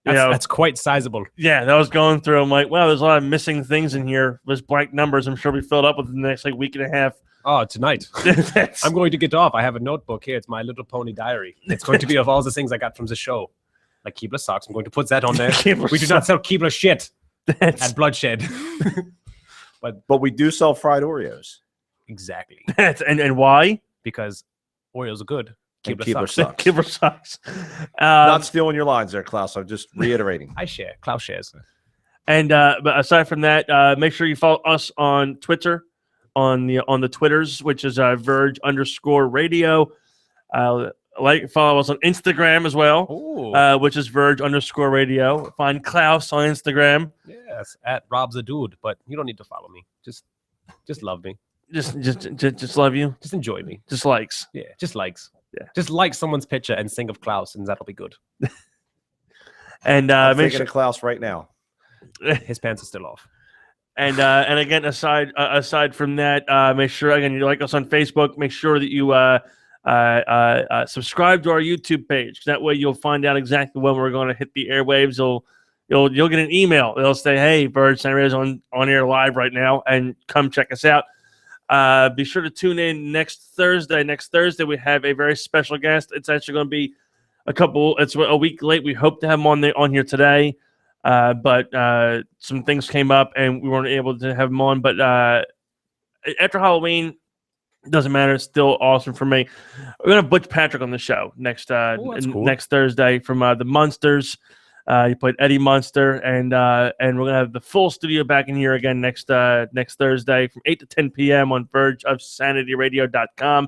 That's quite sizable. Yeah, that was going through. I'm like, wow, there's a lot of missing things in here. There's blank numbers. I'm sure we filled up within the next week and a half. Oh, tonight. I'm going to get off. I have a notebook here. It's my Little Pony diary. It's going to be of all the things I got from the show. Like Keebler socks. I'm going to put that on there. We do not sell Keebler shit at Bloodshed. But we do sell fried Oreos. Exactly. And why? Because Oreos are good. Keebler sucks. Keebler sucks. Not stealing your lines there, Klaus. I'm just reiterating. I share. Klaus shares. And but aside from that, make sure you follow us on Twitter, on the Twitters, which is Verge_radio. Follow us on Instagram as well, which is Verge_radio. Find Klaus on Instagram. Yes, at Rob's a dude, but you don't need to follow me. Just love me. Just love you. Just enjoy me. Just likes. Yeah, just likes. Yeah. Just like someone's picture and think of Klaus, and that'll be good. And I'm thinking of Klaus right now. His pants are still off. And again, aside from that, make sure again you like us on Facebook. Make sure that you subscribe to our YouTube page. That way, you'll find out exactly when we're going to hit the airwaves. You'll get an email. It'll say, "Hey, Verge Sanity is on air live right now, and come check us out." Be sure to tune in next Thursday. Next Thursday, we have a very special guest. It's actually going to be it's a week late. We hope to have him on here today. But some things came up and we weren't able to have him on. But after Halloween, it doesn't matter. It's still awesome for me. We're going to have Butch Patrick on the show next cool. next Thursday from the Munsters. He played Eddie Munster, and we're going to have the full studio back in here again next Thursday from 8 to 10 p.m. on vergeofsanityradio.com.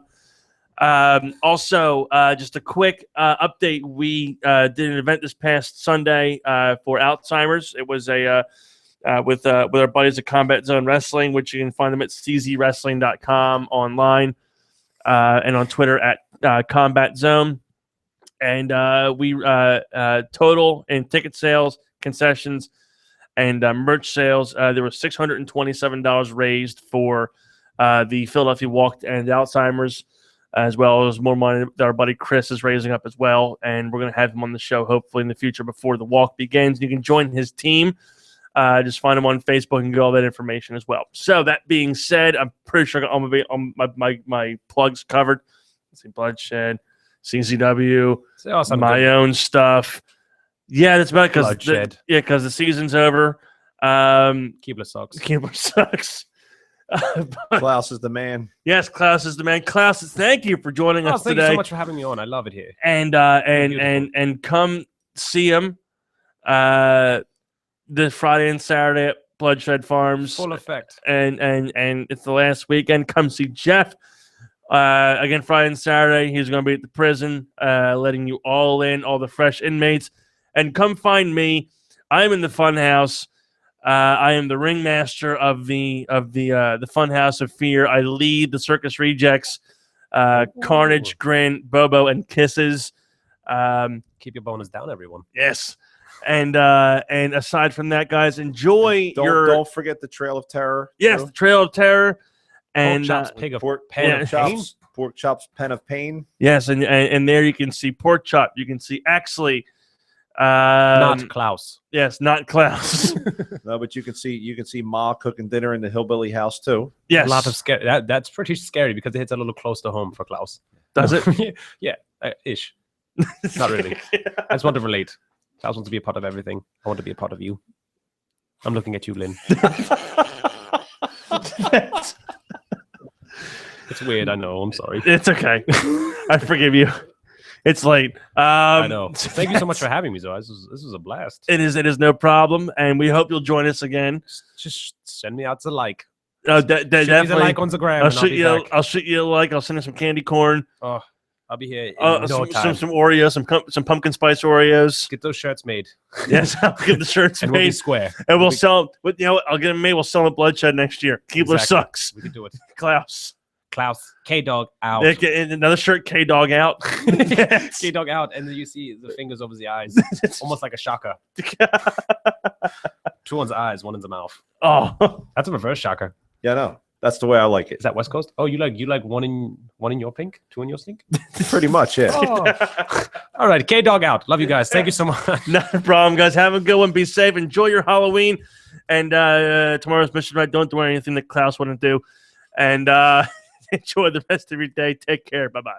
Also, just a quick update. We did an event this past Sunday for Alzheimer's. It was with our buddies at Combat Zone Wrestling, which you can find them at czwrestling.com online and on Twitter at Combat Zone. And we total in ticket sales, concessions, and merch sales, there was $627 raised for the Philadelphia Walk to End Alzheimer's, as well as more money that our buddy Chris is raising up as well. And we're going to have him on the show hopefully in the future before the walk begins. You can join his team. Just find him on Facebook and get all that information as well. So that being said, I'm pretty sure I'm going to be on my plugs covered. Let's see, Bloodshed, CCW, my own stuff. Yeah, that's about it because the season's over. Keebler sucks. Keebler sucks. Klaus is the man. Yes, Klaus is the man. Klaus, thank you for joining us today. Thank you so much for having me on. I love it here. And come see him this Friday and Saturday at Bloodshed Farms. Full effect. And it's the last weekend. Come see Jeff. Again, Friday and Saturday, he's going to be at the prison, letting you all in, all the fresh inmates. And come find me. I'm in the fun house. I am the ringmaster of the fun house of fear. I lead the Circus Rejects, Carnage, Grin, Bobo, and Kisses. Keep your bonus down, everyone. Yes. And aside from that, guys, enjoy don't forget the Trail of Terror. Yes, the Trail of Terror. And Pork Chop's Pen of Pain. Yes, and there you can see Pork Chop. You can see Axley. Not Klaus. Yes, not Klaus. No, but you can see Ma cooking dinner in the hillbilly house too. Yes, a lot of scary. That's pretty scary because it hits a little close to home for Klaus. Does it? Yeah, ish. Not really. I just want to relate. Klaus wants to be a part of everything. I want to be a part of you. I'm looking at you, Lynn. It's weird. I know. I'm sorry. It's okay. I forgive you. It's late. I know. Thank you so much for having me, Zoe. This was a blast. It is no problem, and we hope you'll join us again. Just send me out the like. Definitely. Shoot me the like on the gram. I'll shoot you a like. I'll send you some candy corn. Oh, I'll be here in no time. Some Oreos, some pumpkin spice Oreos. Get those shirts made. Yes, I'll get the shirts and made. We'll be square. And we'll sell. But I'll get them made. We'll sell them at Bloodshed next year. Keebler sucks. We can do it. Klaus, K-Dog out. And another shirt, K-Dog out. Yes. K-Dog out, and then you see the fingers over the eyes, almost like a shaka. 2 on the eyes, 1 in the mouth. Oh, that's a reverse shaka. Yeah, no, that's the way I like it. Is that West Coast? Oh, you like 1 in your pink, 2 in your stink? Pretty much, yeah. Oh. All right, K-Dog out. Love you guys. Thank you so much. No problem, guys. Have a good one. Be safe. Enjoy your Halloween. And tomorrow's mission, right? Don't do anything that Klaus wouldn't do. And enjoy the rest of your day. Take care. Bye-bye.